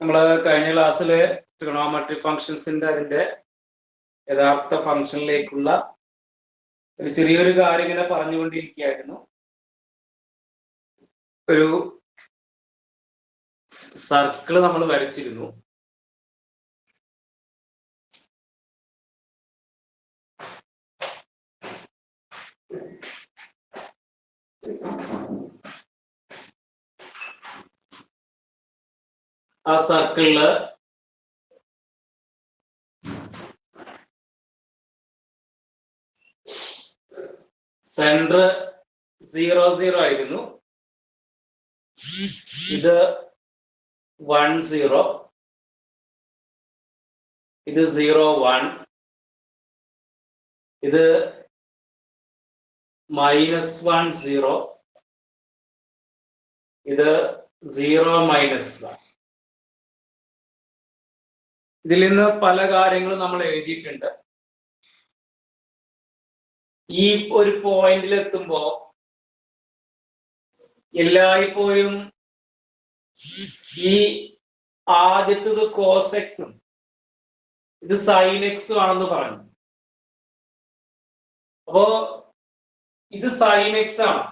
നമ്മൾ കഴിഞ്ഞ ക്ലാസ്സിൽ ട്രിഗണോമെട്രി ഫംഗ്ഷൻസിന്റെ അതിന്റെ യഥാർത്ഥ ഫംഗ്ഷനിലേക്കുള്ള ഒരു ചെറിയൊരു കാര്യം ഇങ്ങനെ പറഞ്ഞുകൊണ്ടിരിക്കുകയായിരുന്നു. ഒരു സർക്കിള് നമ്മൾ വരച്ചിരുന്നു. ആ സർക്കിളില് സെന്റർ 0 0 ആയിരുന്നു. ഇത് 1 0, ഇത് 0 1, ഇത് -1 0, ഇത് 0 -1. ഇതിൽ നിന്ന് പല കാര്യങ്ങളും നമ്മൾ എഴുതിയിട്ടുണ്ട്. ഈ ഒരു പോയിന്റിൽ എത്തുമ്പോ എല്ലായ്പ്പോഴും ഈ ആദ്യത്തത് കോസ് എക്സും ഇത് സൈൻ എക്സും ആണെന്ന് പറഞ്ഞു. അപ്പോ ഇത് സൈൻ എക്സ് ആണ്,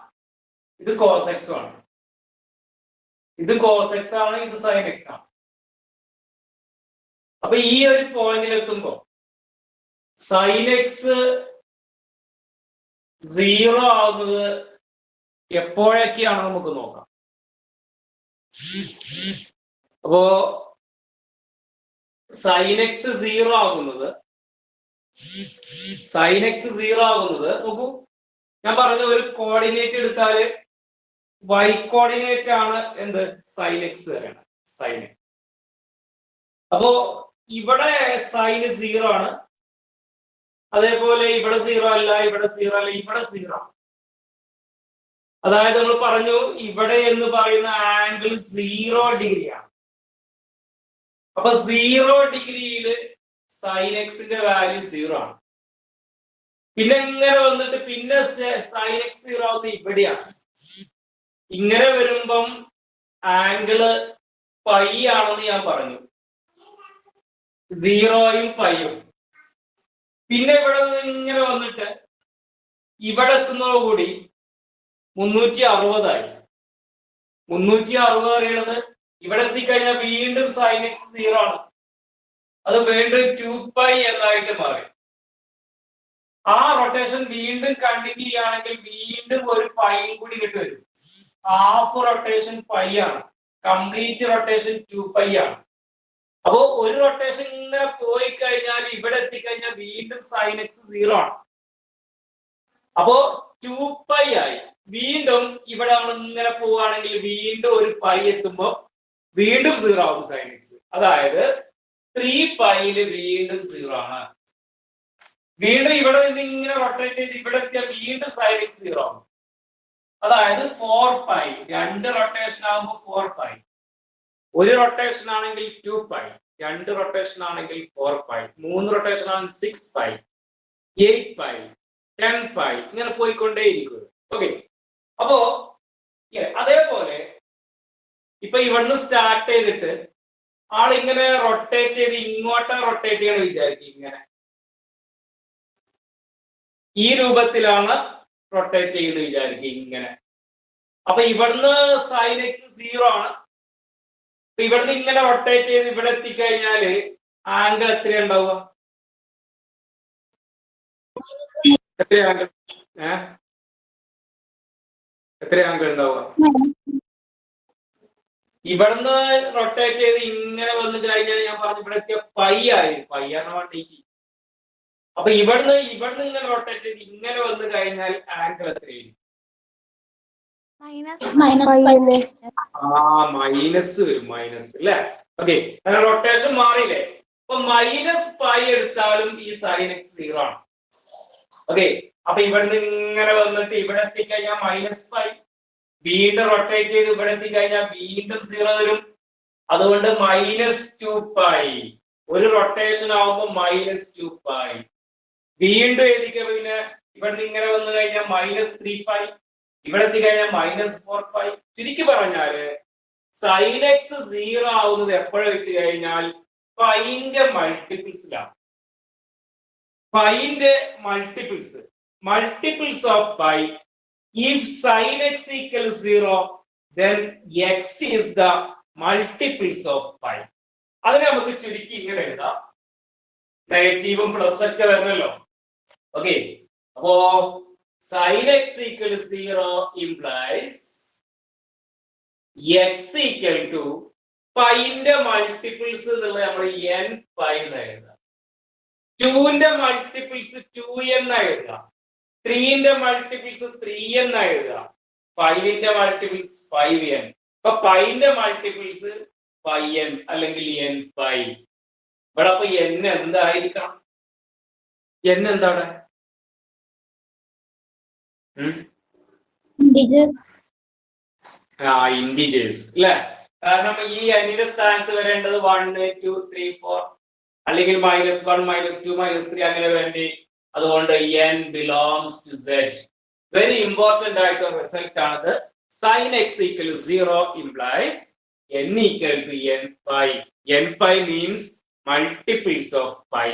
ഇത് കോസ് എക്സും ആണ്. ഇത് കോസ് എക്സ് ആണ്, ഇത് സൈൻ എക്സ് ആണ്. അപ്പൊ ഈ ഒരു പോയിന്റിൽ എത്തുമ്പോ സൈൻ എക്സ് 0 ആവുന്നത് എപ്പോഴൊക്കെയാണ് നമുക്ക് നോക്കാം. അപ്പോ സൈൻ എക്സ് 0 ആകുന്നത് നോക്കൂ, ഞാൻ പറഞ്ഞ ഒരു കോർഡിനേറ്റ് എടുത്താല് y കോർഡിനേറ്റ് ആണ് എന്ത് സൈൻ എക്സ് വരണം. സൈൻ എക്സ് അപ്പോ ഇവിടെ സൈന് 0 ആണ്, അതേപോലെ ഇവിടെ 0 അല്ല, ഇവിടെ 0 അല്ല, ഇവിടെ 0 ആണ്. അതായത് നമ്മൾ പറഞ്ഞു ഇവിടെ എന്ന് പറയുന്ന ആംഗിൾ 0 ഡിഗ്രിയാണ്. അപ്പൊ 0 ഡിഗ്രിയില് സൈൻ എക്സിന്റെ വാല്യൂ 0 ആണ്. പിന്നെ ഇങ്ങനെ വന്നിട്ട് പിന്നെ സൈൻ എക്സ് 0 ആവുന്നത് ഇവിടെയാണ്. ഇങ്ങനെ വരുമ്പം ആംഗിള് പൈ ആണെന്ന് ഞാൻ പറഞ്ഞു, 0യും പൈയും. പിന്നെ ഇവിടെ ഇങ്ങനെ വന്നിട്ട് ഇവിടെ എത്തുന്നതോടുകൂടി 360 ആയി. 360 അറിയണത് ഇവിടെ എത്തിക്കഴിഞ്ഞാൽ വീണ്ടും സൈൻ എക്സ് 0 ആണ്. അത് വീണ്ടും 2π എന്നായിട്ട് മാറി. ആ റൊട്ടേഷൻ വീണ്ടും കണ്ടിന്യൂ ചെയ്യുകയാണെങ്കിൽ വീണ്ടും ഒരു പൈയും കൂടി ഇങ്ങോട്ട് വരും. ഹാഫ് റൊട്ടേഷൻ പൈ ആണ്, കംപ്ലീറ്റ് റൊട്ടേഷൻ 2π ആണ്. അപ്പോ ഒരു റൊട്ടേഷൻ ഇങ്ങനെ പോയി കഴിഞ്ഞാൽ ഇവിടെ എത്തിക്കഴിഞ്ഞാൽ വീണ്ടും സൈൻ എക്സ് 0 ആണ്. അപ്പോ 2π ആയി. വീണ്ടും ഇവിടെ നമ്മൾ ഇങ്ങനെ പോവുകയാണെങ്കിൽ വീണ്ടും ഒരു പൈ എത്തുമ്പോ വീണ്ടും 0 ആവും സൈൻ എക്സ്. അതായത് 3πയില് വീണ്ടും 0 ആണ്. വീണ്ടും ഇവിടെ നിന്ന് ഇങ്ങനെ റൊട്ടേറ്റ് ചെയ്ത് ഇവിടെ എത്തിയാൽ വീണ്ടും സൈൻ എക്സ് 0 ആവും. അതായത് 4π. രണ്ട് റൊട്ടേഷൻ ആകുമ്പോൾ 4π. ഒരു റൊട്ടേഷൻ ആണെങ്കിൽ 2π, രണ്ട് റൊട്ടേഷൻ ആണെങ്കിൽ 4π, മൂന്ന് റൊട്ടേഷൻ ആണെങ്കിൽ 6π, 8π, 10π, ഇങ്ങനെ പോയിക്കൊണ്ടേയിരിക്കും. ഓക്കെ, അപ്പോ അതേപോലെ ഇപ്പൊ ഇവിടുന്ന് സ്റ്റാർട്ട് ചെയ്തിട്ട് ആളിങ്ങനെ റൊട്ടേറ്റ് ചെയ്ത് ഇങ്ങോട്ട് റൊട്ടേറ്റ് ചെയ്യണം വിചാരിക്കും. ഇങ്ങനെ ഈ രൂപത്തിലാണ് റൊട്ടേറ്റ് ചെയ്യുന്നത് വിചാരിക്കും ഇങ്ങനെ. അപ്പൊ ഇവിടുന്ന് സൈൻ എക്സ് 0 ആണ്. ഇവിടുന്ന് ഇങ്ങനെ റൊട്ടേറ്റ് ചെയ്ത് ഇവിടെ എത്തിക്കഴിഞ്ഞാല് ആംഗിൾ എത്രയുണ്ടാവുക? എത്ര ആംഗിൾ ഉണ്ടാവുക? ഇവിടുന്ന് റൊട്ടേറ്റ് ചെയ്ത് ഇങ്ങനെ വന്നു കഴിഞ്ഞാൽ ഞാൻ പറഞ്ഞു ഇവിടെ എത്തിയ പൈ ആയി. പൈ ആണ് 180. അപ്പൊ ഇവിടുന്ന് ഇങ്ങനെ റൊട്ടേറ്റ് ചെയ്ത് ഇങ്ങനെ വന്നു കഴിഞ്ഞാൽ ആംഗിൾ എത്രയായിരിക്കും? മൈനസ് വരും, മൈനസ് അല്ലെ? ഓക്കെ, റൊട്ടേഷൻ മാറിയില്ലേ? അപ്പൊ -π എടുത്താലും ഈ സൈൻ എക്സ് 0 ആണ്. ഓക്കെ, അപ്പൊ ഇവിടുന്ന് ഇങ്ങനെ വന്നിട്ട് ഇവിടെ എത്തിക്കഴിഞ്ഞാൽ -π, വീണ്ടും റൊട്ടേറ്റ് ചെയ്ത് ഇവിടെ എത്തിക്കഴിഞ്ഞാൽ വീണ്ടും 0 വരും. അതുകൊണ്ട് -2π. ഒരു റൊട്ടേഷൻ ആവുമ്പോ -2π. വീണ്ടും എത്തിക്കുക പിന്നെ ഇവിടുന്ന് ഇങ്ങനെ വന്നു കഴിഞ്ഞാൽ -3π, ഇവിടെ എത്തിക്കഴിഞ്ഞാൽ -4π. ചുരുക്കി പറഞ്ഞാല് sin x 0 ആവുന്നത് എപ്പോഴാണ് വെച്ച് കഴിഞ്ഞാൽ പൈന്റെ മൾട്ടിപ്പിൾസിലാണ്. പൈന്റെ multiples of pi. If sin x equals 0, then x is the multiples of pi. അതിനെ നമുക്ക് ചുരുക്കി ഇങ്ങനെ എഴുതാം. നെഗറ്റീവും പ്ലസ് ഒക്കെ വരണല്ലോ. ഓക്കെ, അപ്പോ sin x equals 0 implies x equal to പൈന്റെ മൾട്ടിപ്പിൾസ് എന്നുള്ളത് നമ്മൾ n പൈ എന്ന് എഴുതാം. 2ന്റെ മൾട്ടിപ്പിൾസ് 2n എഴുതാം. 3ന്റെ മൾട്ടിപ്പിൾസ് 3n എഴുതാം. 5ന്റെ മൾട്ടിപ്പിൾസ് 5n. അപ്പൊ പൈന്റെ മൾട്ടിപ്പിൾസ് πn അല്ലെങ്കിൽ n പൈ. ഇവിടെ അപ്പൊ n എന്തായിരിക്കണം? n എന്താണ്? ഇൻഡിജേഴ്സ് അല്ലെ? കാരണം ഈ n-ന്റെ സ്ഥാനത്ത് വരേണ്ടത് 1 2 3 4 അല്ലെങ്കിൽ -1 -2 -3 അങ്ങനെ വേണ്ടി. അതുകൊണ്ട് n belongs to z. Very important ആയിട്ടുള്ള റിസൾട്ട് ആണത്. sin x equals 0 implies n equal to n pi. n pi means multiples of pi.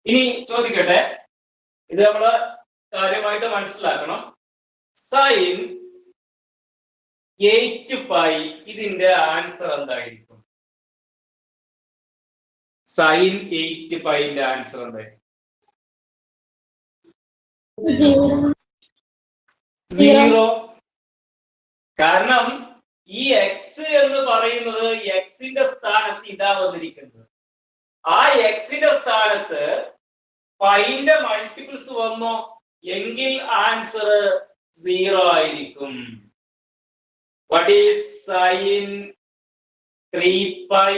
ഇനി ചോദിക്കട്ടെ, ഇത് നമ്മള് കാര്യമായിട്ട് മനസ്സിലാക്കണം. sin 8 pi ഇതിന്റെ ആൻസർ എന്തായിരിക്കും? sin 8 പൈന്റെ ആൻസർ എന്തായിരിക്കും? 0. കാരണം ഈ x എന്ന് പറയുന്നത് x-ന്റെ സ്ഥാനത്ത് ഇതാ വന്നിരിക്കുന്നത്. ആ x-ന്റെ സ്ഥാനത്ത് പൈന്റെ മൾട്ടിപ്പിൾസ് വന്നോ എങ്കിൽ ആൻസർ 0 ആയിരിക്കും. What is sin 3 pi?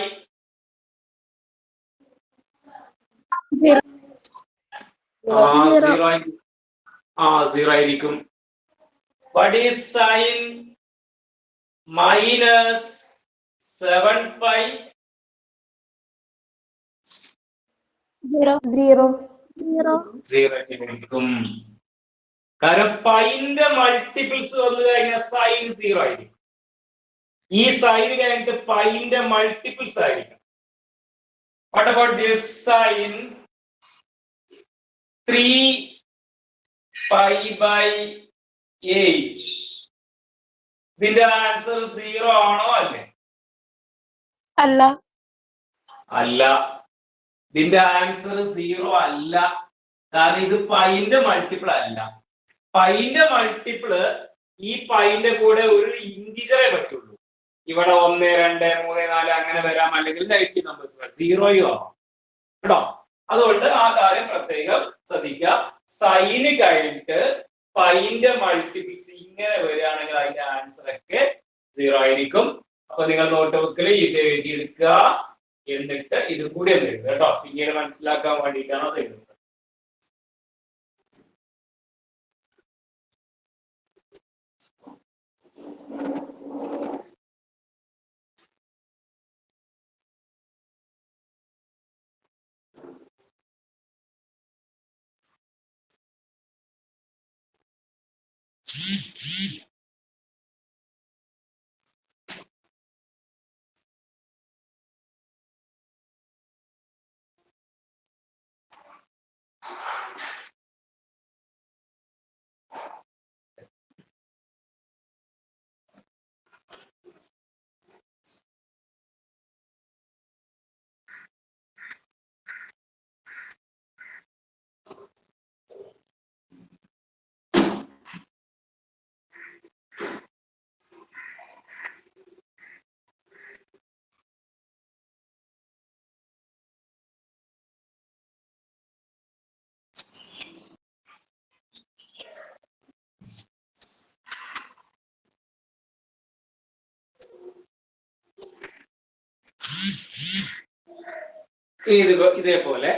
0 ആയിരിക്കും. What is sin minus 7 pi? 0 ആയിരിക്കും. കാരണം പൈന്റെ മൾട്ടിപ്പിൾസ് വന്നു കഴിഞ്ഞാൽ സൈൻ 0 ആയിരിക്കും. ഈ സൈൻ കഴിഞ്ഞിട്ട് പൈന്റെ മൾട്ടിപ്പിൾസ് ആയിരിക്കും. What about this sin 3 pi by 8? ഇതിന്റെ ആൻസർ 0 ആണോ? അല്ലേ? അല്ല. ഇതിന്റെ ആൻസർ 0 അല്ല. കാരണം ഇത് പൈന്റെ മൾട്ടിപ്പിൾ അല്ല. പൈന്റെ മൾട്ടിപ്പിള് ഈ പൈന്റെ കൂടെ ഒരു ഇൻറ്റിജറേ പറ്റുള്ളൂ. ഇവിടെ 1 2 3 4 അങ്ങനെ വരാം, അല്ലെങ്കിൽ നെഗറ്റീവ് നമ്പേഴ്സ് 0 ആവാം കേട്ടോ. അതുകൊണ്ട് ആ കാര്യം പ്രത്യേകം ശ്രദ്ധിക്കുക. സൈന് കഴിഞ്ഞിട്ട് പൈന്റെ മൾട്ടിപ്പിൾസ് ഇങ്ങനെ വരികയാണെങ്കിൽ അതിന്റെ ആൻസർ ഒക്കെ 0 ആയിരിക്കും. അപ്പൊ നിങ്ങൾ നോട്ട് ബുക്കിൽ ഇത് എഴുതിയെടുക്കുക. എന്നിട്ട് ഇത് കൂടി ഒന്ന് എഴുതുക കേട്ടോ. പിന്നീട് മനസ്സിലാക്കാൻ വേണ്ടിയിട്ടാണ് അത് എഴുതുന്നത്. ഇതേപോലെ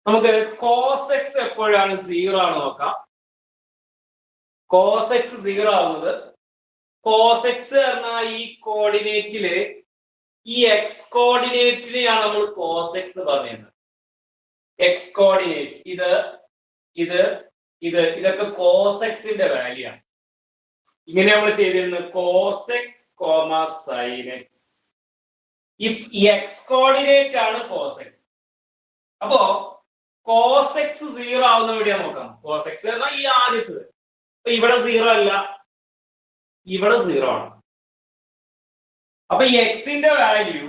നമുക്ക് cos x എപ്പോഴാണ് 0 ആണ് നോക്കാം. cos x 0 ആവുന്നത് cos x എന്ന ഈ കോർഡിനേറ്റില് ഈ x കോർഡിനേറ്റിനെയാണ് നമ്മൾ cos x എന്ന് പറയുന്നത്. x കോർഡിനേറ്റ് ഇത് ഇതൊക്കെ cos x ന്റെ വാല്യൂ ആണ്. ഇങ്ങനെ നമ്മൾ ചെയ്തിരുന്നത് cos x comma sine x. If x coordinate ആണ് കോസ് എക്സ്. അപ്പോ കോസ് എക്സ് 0 ആവുന്ന എവിടെയാ നോക്കാം. കോസ് എക്സ് എന്നാൽ ഈ ആദ്യത്തത്. അപ്പൊ ഇവിടെ 0 അല്ല, ഇവിടെ 0 ആണ്. അപ്പൊ എക്സിന്റെ വാല്യൂ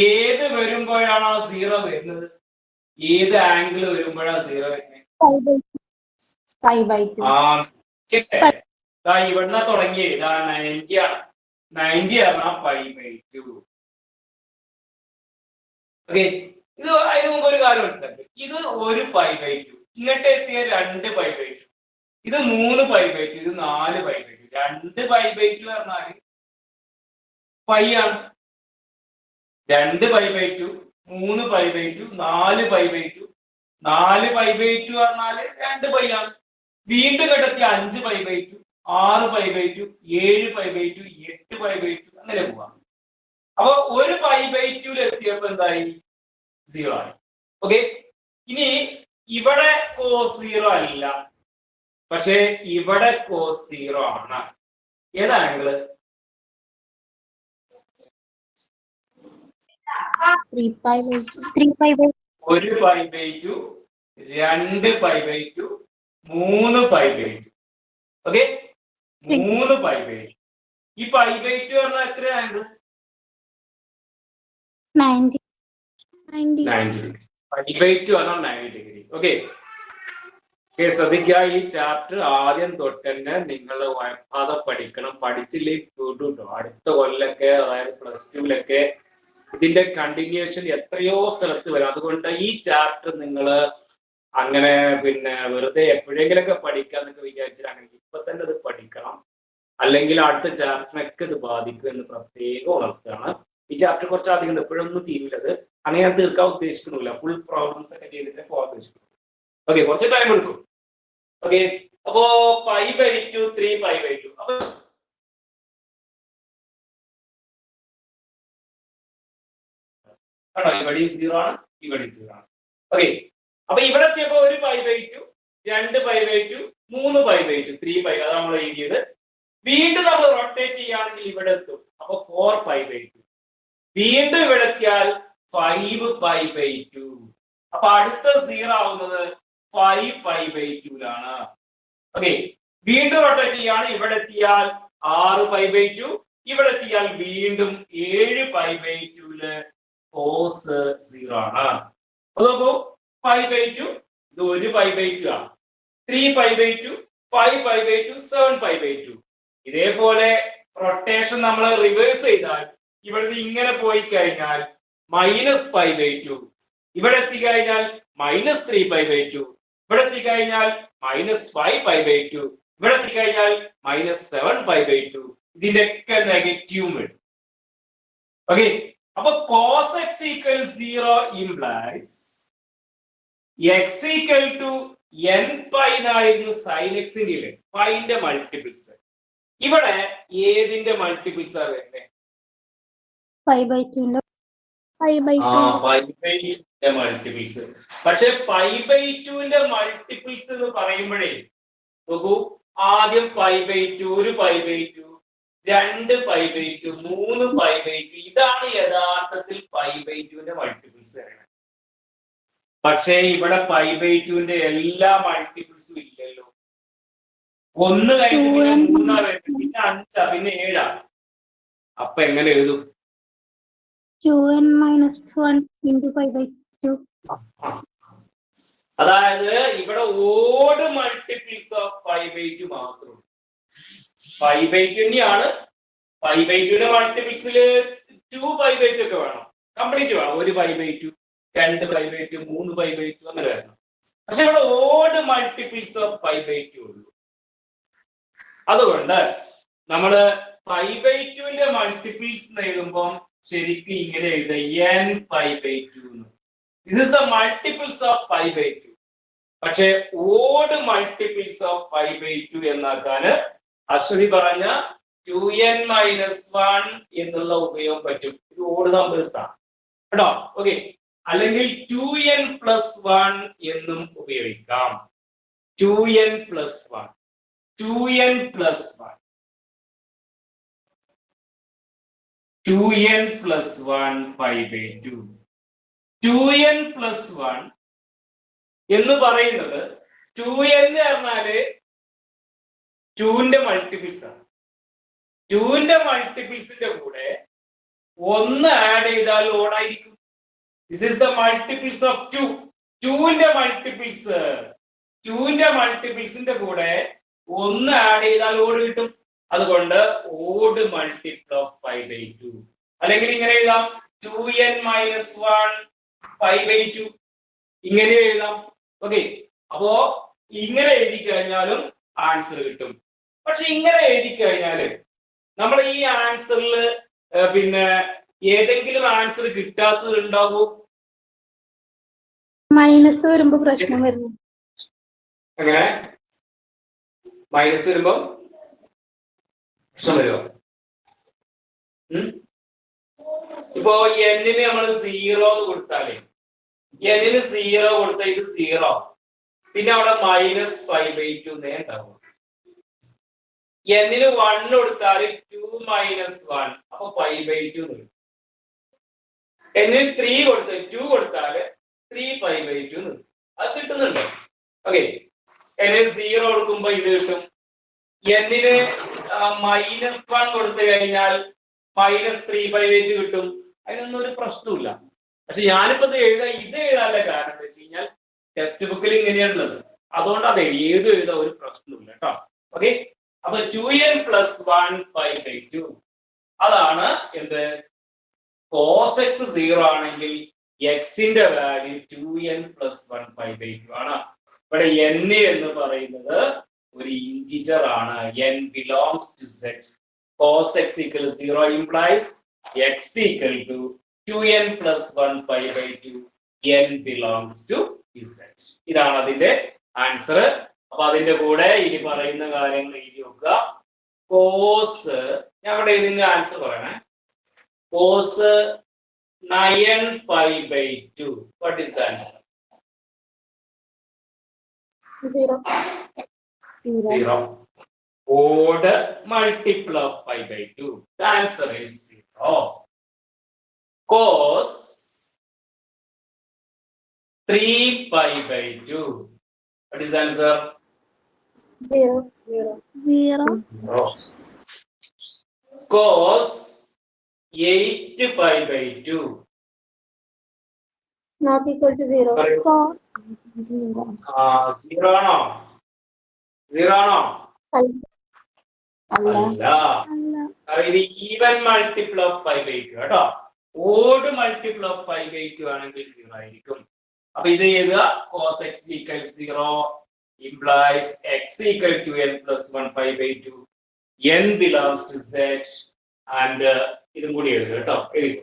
ഏത് വരുമ്പോഴാണ് ആ 0 വരുന്നത്? ഏത് ആംഗിൾ വരുമ്പോഴാണ് 0 വരുന്നത്? ഇവിടുന്ന് തുടങ്ങിയത് ഇതാ 90 ആണ്. 90 പറഞ്ഞാൽ π/2. ഓക്കെ, ഇത് അതിന് മുമ്പ് ഒരു കാര്യം മനസ്സിലാക്കി. ഇത് ഒരു π/2, ഇങ്ങോട്ട് എത്തിയ 2 π/2, ഇത് 3 π/2, ഇത് 4 π/2. 2 π/2 പറഞ്ഞാൽ π ആണ്. 2 π/2, 3 π/2, 4 π/2. 4 π/2 പറഞ്ഞാല് 2 π ആണ്. വീണ്ടും കണ്ടെത്തി 5 π/2, 6 π/2, 7 π/2, 8 π/2, അങ്ങനെ പോവാം. അപ്പൊ ഒരു π/2 എത്തിയപ്പോ എന്തായി? 0 ആയി. ഓക്കെ, ഇനി ഇവിടെ cos 0 അല്ല, പക്ഷെ ഇവിടെ cos 0 ആണ്. ഏതാ ആംഗിള്? 3π/2, 1 π/2, 2 π/2, 3 π/2. ഓക്കെ, 3 π/2. ഈ π/2 പറഞ്ഞാൽ എത്ര ആംഗിൾ? 90. π/2 പറഞ്ഞാൽ 90 ഡിഗ്രി. ഓക്കെ, ശ്രദ്ധിക്കുക. ഈ ചാപ്റ്റർ ആദ്യം തൊട്ട് തന്നെ നിങ്ങൾ വയപ്പാതെ പഠിക്കണം. പഠിച്ചില്ലെങ്കിൽ കേട്ടോ, അടുത്ത കൊല്ലൊക്കെ, അതായത് +2 ഇതിന്റെ കണ്ടിന്യൂഷൻ എത്രയോ സ്ഥലത്ത് വരും. അതുകൊണ്ട് ഈ ചാപ്റ്റർ നിങ്ങൾ അങ്ങനെ വെറുതെ എപ്പോഴെങ്കിലൊക്കെ പഠിക്കാന്നൊക്കെ വിചാരിച്ചാൽ അങ്ങനെ ഇപ്പൊ തന്നെ അത് പഠിക്കണം. അല്ലെങ്കിൽ അടുത്ത ചാപ്റ്ററിനൊക്കെ ഇത് ബാധിക്കും എന്ന് പ്രത്യേകം ഉണർത്തുകയാണ്. ഈ ചാപ്റ്റർ കുറച്ചധികം എപ്പോഴൊന്നും തീരുന്നത് അങ്ങനെ ഞാൻ തീർക്കാൻ ഉദ്ദേശിക്കുന്നില്ല. ഫുൾ പ്രോബ്ലംസ് ഒക്കെ ചെയ്തിട്ട് പോകാൻ ഉദ്ദേശിക്കുന്നു. ഓക്കെ, കുറച്ച് ടൈം എടുക്കും. ഓക്കെ, അപ്പോ π/2, 3 π/2. അപ്പൊ ഇവിടെ 0 ആണ്, ഇവിടെ 0 ആണ്. ഓക്കെ, അപ്പൊ ഇവിടെ എത്തിയപ്പോ ഒരു π/2, 2 π/2, 3 π/2, 3 π. അതാണ് നമ്മൾ എഴുതിയത്. വീണ്ടും നമ്മൾ റൊട്ടേറ്റ് ചെയ്യുകയാണെങ്കിൽ ഇവിടെ എത്തും. അപ്പൊ 4 π/2. വീണ്ടും ഇവിടെ എത്തിയാൽ 5 π/2. അപ്പൊ അടുത്ത 0 ആവുന്നത് 5 π/2ലാണ്. ഓക്കെ, വീണ്ടും റൊട്ടേറ്റ് ചെയ്യാണ്. ഇവിടെ എത്തിയാൽ 6 π/2. ഇവിടെ എത്തിയാൽ വീണ്ടും 7 π/2ല് cos 0 ആണ്. അപ്പൊ നോക്കൂ, π/2 ഇത് 1 π/2 ആണ്. 3 π/2, 5 π/2, 7 π/2. ഇതേപോലെ റൊട്ടേഷൻ നമ്മൾ റിവേഴ്സ് ചെയ്താൽ ഇവിടുന്ന് ഇങ്ങനെ പോയി കഴിഞ്ഞാൽ -π/2. ഇവിടെ എത്തിക്കഴിഞ്ഞാൽ -3 π/2. ഇവിടെ എത്തിക്കഴിഞ്ഞാൽ -5 π/2. ഇവിടെ എത്തിക്കഴിഞ്ഞാൽ -7 π/2. ഇതിന്റെയൊക്കെ നെഗറ്റീവ് വരും. ഓക്കെ, അപ്പൊ cos x = 0 implies x = nπ എന്നായിരുന്നു sin x ന്റെ പൈന്റെ മൾട്ടിപ്പിൾസ്. ഇവിടെ ഏതിന്റെ മൾട്ടിപ്പിൾസ് ആണ് വരുന്നത്? π/2 മൾട്ടിപ്പിൾസ്. പക്ഷെ π/2ന്റെ മൾട്ടിപ്പിൾസ് എന്ന് പറയുമ്പോഴേ നോക്കൂ, ആദ്യം π/2, ഒരു π/2, 2 π/2, 3 π/2. ഇതാണ് യഥാർത്ഥത്തിൽ π/2ന്റെ മൾട്ടിപ്പിൾസ് പറയുന്നത്. പക്ഷേ ഇവിടെ π/2ന്റെ എല്ലാ മൾട്ടിപ്പിൾസും ഇല്ലല്ലോ. 1 കഴിഞ്ഞ് പിന്നെ 3 വരുന്നത്, പിന്നെ 5, പിന്നെ 7. അപ്പൊ എങ്ങനെ എഴുതും? 2n - 1 × π/2. അതായത് ഇവിടെ ഓഡ് മൾട്ടിപ്പിൾസ് ഓഫ് π/2 മാത്രം. π/2 തന്നെയാണ്. π/2ന്റെ മൾട്ടിപ്പിൾസില് 2 π/2 ഒക്കെ വേണം, കംപ്ലീറ്റ് വേണം. 1 π/2, 2 π/2, 3 π/2 അങ്ങനെ വരണം. പക്ഷെ ഇവിടെ ഓഡ് മൾട്ടിപ്പിൾസ് ഓഫ് π/2 ഉള്ളൂ. അതുകൊണ്ട് നമ്മള് π/2ന്റെ മൾട്ടിപ്പിൾസ് എഴുതുമ്പോൾ ശരിക്കും ഇങ്ങനെ എഴുതുക, n π/2. This is the multiples of π/2. പക്ഷെ ഓഡ് മൾട്ടിപ്പിൾസ് ഓഫ് π/2 എന്നാക്കാന് അശ്വതി പറഞ്ഞ 2n - 1 എന്നുള്ള ഉപയോഗം പറ്റും. ഇത് ഓഡ് നമ്പേഴ്സ് ആണ് കേട്ടോ. ഓക്കെ, അല്ലെങ്കിൽ 2n + 1 എന്നും ഉപയോഗിക്കാം. 2n + 1. 2n plus 1. 2n plus 1 pi by 2. 2n plus 1 എന്ന് പറയുന്നത് 2n എന്ന് പറഞ്ഞാല് 2ന്റെ മൾട്ടിപ്പിൾസ് ആണ്. 2ന്റെ മൾട്ടിപ്പിൾസിന്റെ കൂടെ 1 ആഡ് ചെയ്താൽ ഓടായിരിക്കും. This is the multiples of 2. 2ന്റെ മൾട്ടിപ്പിൾസിന്റെ കൂടെ 1 ആഡ് ചെയ്താൽ ഓട് കിട്ടും. അതുകൊണ്ട് odd multiple of pi by 2. അല്ലെങ്കിൽ ഇങ്ങനെ എഴുതാം 2n minus 1 pi by 2. ഇങ്ങനെ എഴുതാം. ഓക്കെ, അപ്പോ ഇങ്ങനെ എഴുതി കഴിഞ്ഞാലും ആൻസർ കിട്ടും. പക്ഷെ ഇങ്ങനെ എഴുതി കഴിഞ്ഞാല് നമ്മൾ ഈ ആൻസറിൽ പിന്നെ ഏതെങ്കിലും ആൻസർ കിട്ടാത്തത് ഉണ്ടാവൂ? മൈനസ് വരുമ്പോ പ്രശ്നം വരുന്നു. അങ്ങനെ മൈനസ് വരുമ്പോ പ്രശ്നം വരുമോ? ഇപ്പോ എന്നിന് നമ്മൾ 0 കൊടുത്താലേ, എന്നിന് 0 കൊടുത്താൽ ഇത് 0, പിന്നെ അവിടെ മൈനസ് 5/2 ഉണ്ടാവും. എന്നിന് 1 കൊടുത്താൽ 2 മൈനസ് 1, അപ്പൊ 5/2 വരും. എന്നിന് 3 കൊടുത്താൽ 2 കൊടുത്താൽ 3 5/2 വരും. അത് കിട്ടുന്നുണ്ടോ? ഓക്കെ, എന്നിന് 0 കൊടുക്കുമ്പോ ഇത് കിട്ടും. എന്നിന് മൈനസ് 1 കൊടുത്തു കഴിഞ്ഞാൽ മൈനസ് 3/8 കിട്ടും. അതിനൊന്നും ഒരു പ്രശ്നമില്ല. പക്ഷെ ഞാനിപ്പോ ഇത് എഴുതാനുള്ള കാരണം എന്താ വെച്ച് കഴിഞ്ഞാൽ ടെക്സ്റ്റ് ബുക്കിൽ ഇങ്ങനെയാണുള്ളത്, അതുകൊണ്ട് അത് എഴുതാൻ ഒരു പ്രശ്നമില്ല കേട്ടോ. ഓക്കെ, അപ്പൊ 2n plus 1 pi by 2 അതാണ് എന്ത്? cos x 0 ആണെങ്കിൽ x-ന്റെ value 2n plus 1 pi by 2 ആണ്. ഇവിടെ n എന്ന് പറയുന്നത് ഒരു ഇന്റിജർ ആണ്. n belongs to z. cos x equal 0 implies x equal to 2n plus 1 pi by 2. n belongs to z. ഇതാണ് അതിന്റെ ആൻസർ. അപ്പൊ അതിന്റെ കൂടെ ഇനി പറയുന്ന കാര്യങ്ങൾ എഴുതി വെക്കുക. കോസ്, ഞാൻ ഇവിടെ ഇതിന്റെ ആൻസർ പറയണേ. Cos 9 pi by 2. What is the answer? 0. 0. Odd multiple of pi by 2. The answer is 0. Cos 3 pi by 2. What is the answer? 0. 0. Cos 8 pi by 2. Not equal to 0. 0 ആണോ? 0 ആണോ? അല്ല. ഇത് even multiple of pi by 2 കേട്ടോ. Odd multiple of pi by 2 ആണെങ്കിൽ 0 ആയിരിക്കും. അപ്പൊ ഇത് എഴുതുക. cos x equals 0 implies x equal to n plus 1 pi by 2. n belongs to z and ഇതും കൂടി എഴുതുക കേട്ടോ. എഴുതുക.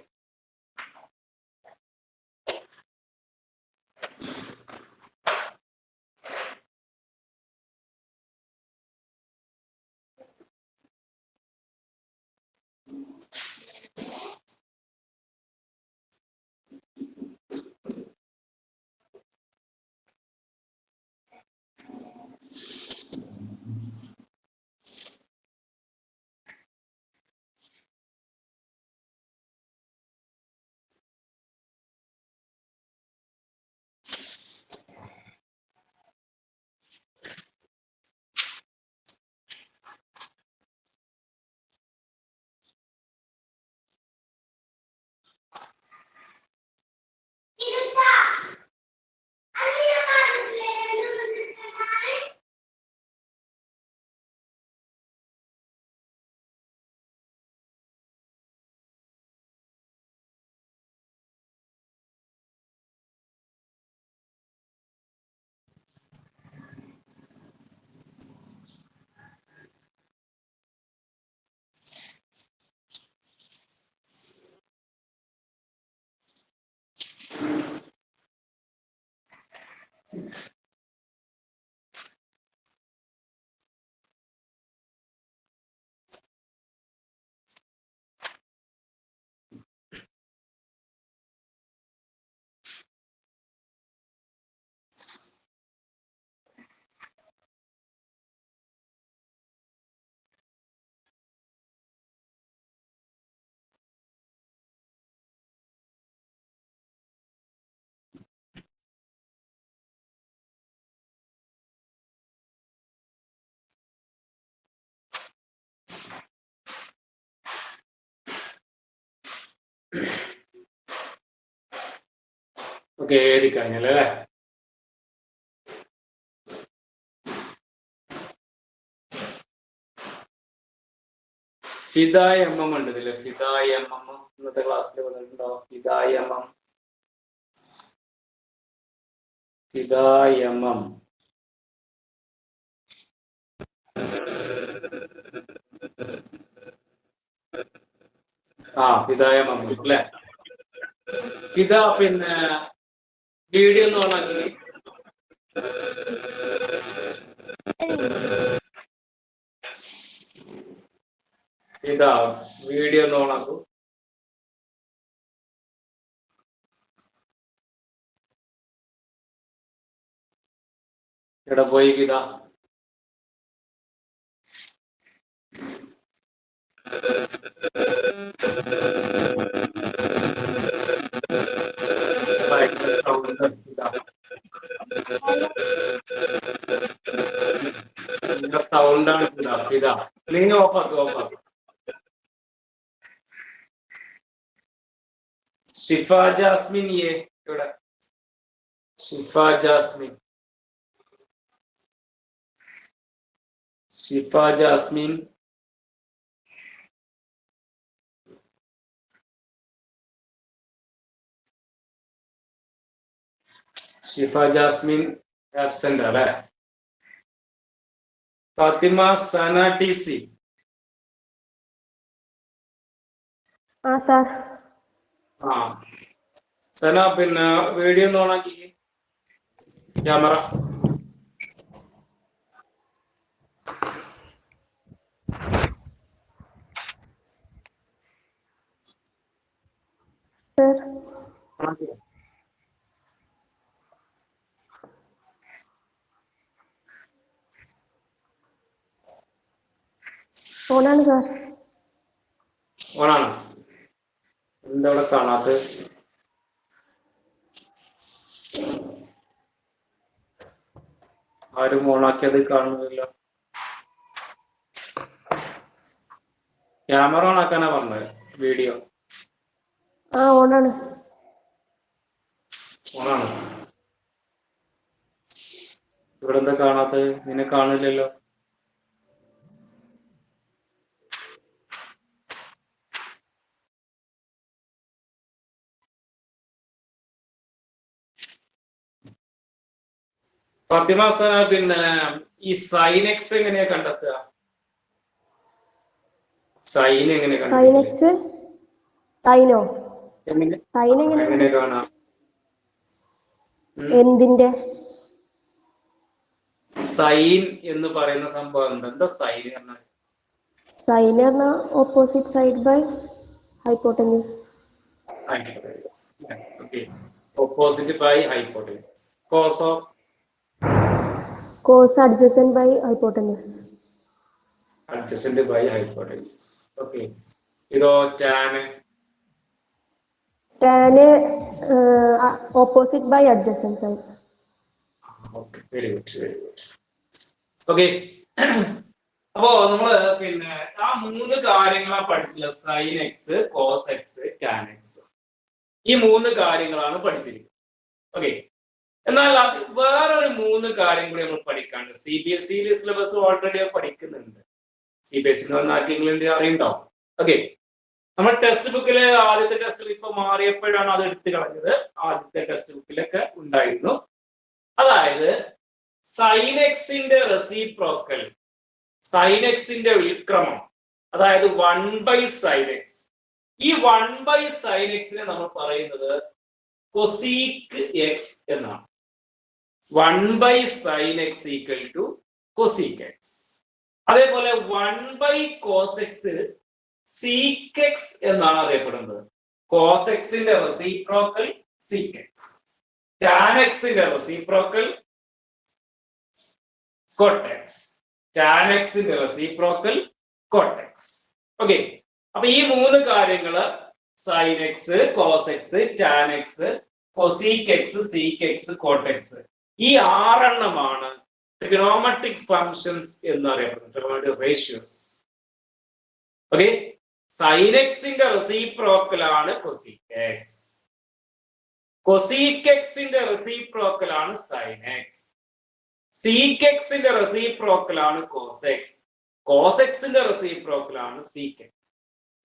ഓക്കെ, എഴുതി കഴിഞ്ഞല്ലേ? ഫിദായ എം എം ഉണ്ട് ഇതില്. ഫിദായ എം എം ഇന്നത്തെ ക്ലാസ്സിൽ വന്നിട്ടുണ്ടോ? Fidaya M M, Fidaya M M. Fidaya M M അല്ലെ? ഫിദ പിന്നെ വീഡിയോ ഒന്ന് ഓണാക്കി. ഫിദ വീഡിയോ ഒന്ന് ഓണാക്കൂ. എവിടെ പോയി ഫിദ? സൗണ്ടാണ് ഫിദ. നിങ്ങൾ ഓഫാക്ക്. ഷിഫ ജാസ്മിൻ ഇവിടെ. ഷിഫ ജാസ്മിൻ, ഷിഫ ജാസ്മിൻ. ഷിഫ ജാസ്മിൻ ആബ്സെന്റ് അല്ലേ? ഫാത്തിമ സന ടി സി. സന പിന്നെ വീഡിയോ ഒന്ന് ഓണാക്കി. ക്യാമറ ഓണാണ് സാർ. ഓണാണ്. എന്താ ഇവിടെ കാണാത്ത? ആരും ഓണാക്കിയത് കാണുന്നില്ല. ക്യാമറ ഓണാക്കാനാ പറഞ്ഞത്. വീഡിയോ ഓണാണ്. ഇവിടെ എന്താ കാണാത്തത്? നിന്നെ കാണില്ലല്ലോ. ഫാത്തിമ സന, പിന്നെ ഈ സൈൻ എക്സ് എങ്ങനെയാ കണ്ടെത്തുക? സൈൻ എങ്ങനെ എങ്ങനെ കാണാം? എന്തിന്റെ സൈൻ എന്ന് പറയുന്ന സംഭവം എന്താ സൈൻ പറഞ്ഞാൽ? സൈൻ പറഞ്ഞാൽ opposite side by hypotenuse. Opposite by hypotenuse. Cos adjacent by hypotenuse. Adjacent by hypotenuse. Okay. ഇതോ tan? Tan opposite by adjacent side. Okay, very good. Okay, അപ്പോ നമ്മള് പിന്നെ ആ 3 കാര്യങ്ങളാണ് പഠിച്ചില്ല. Sine x, cos x, tan x. ഈ 3 കാര്യങ്ങളാണ് പഠിച്ചിരിക്കുന്നത്. Okay. എന്നാൽ അത് വേറൊരു 3 കാര്യം കൂടി നമ്മൾ പഠിക്കാണ്ട്. CBSE സിലബസ് ഓൾറെഡി പഠിക്കുന്നുണ്ട്. CBSE ആർക്കെങ്കിലും അറിയുണ്ടാവും. ഓക്കെ. നമ്മൾ ടെക്സ്റ്റ് ബുക്കില് ആദ്യത്തെ ടെക്സ്റ്റ് ബുക്ക് ഇപ്പൊ മാറിയപ്പോഴാണ് അത് എടുത്തു കളഞ്ഞത്. ആദ്യത്തെ ടെക്സ്റ്റ് ബുക്കിലൊക്കെ ഉണ്ടായിരുന്നു. അതായത് സൈൻ എക്സിന്റെ റെസിപ്രോക്കൽ, സൈൻ എക്സിന്റെ വ്യുൽക്രമം, അതായത് 1/sin x. ഈ 1/sin x നമ്മൾ പറയുന്നത് കൊസീക് എക്സ് എന്നാണ്. 1/sin x = cosec X. അതേപോലെ 1/cos x sec x എന്നാണ് അറിയപ്പെടുന്നത്. cos x ന്റെ reciprocal sec x. tan x ന്റെ reciprocal cot x. tan x ന്റെ റെസിപ്രോക്കൽ cot x. ഓക്കെ. അപ്പൊ ഈ 3 കാര്യങ്ങള് sin x, cos x, tan x, cosec x, sec x, cot x, ഈ 6 എണ്ണമാണ് ട്രിഗണോമെട്രിക് ഫങ്ഷൻസ് എന്നറിയപ്പെടുന്നത്. Trigonometric ratios. ഓക്കെ. സൈൻ എക്സിന്റെ reciprocal ആണ് കൊസീക് എക്സ്. കൊസീക് എക്സിന്റെ റെസിപ്രോക്കൽ ആണ് സൈൻ എക്സ്. സീക് എക്സിന്റെ റെസിപ്രോക്കൽ ആണ് കോസ് എക്സ്. കോസ് എക്സിന്റെ റെസിപ്രോക്കൽ ആണ് സീക് എക്സ്.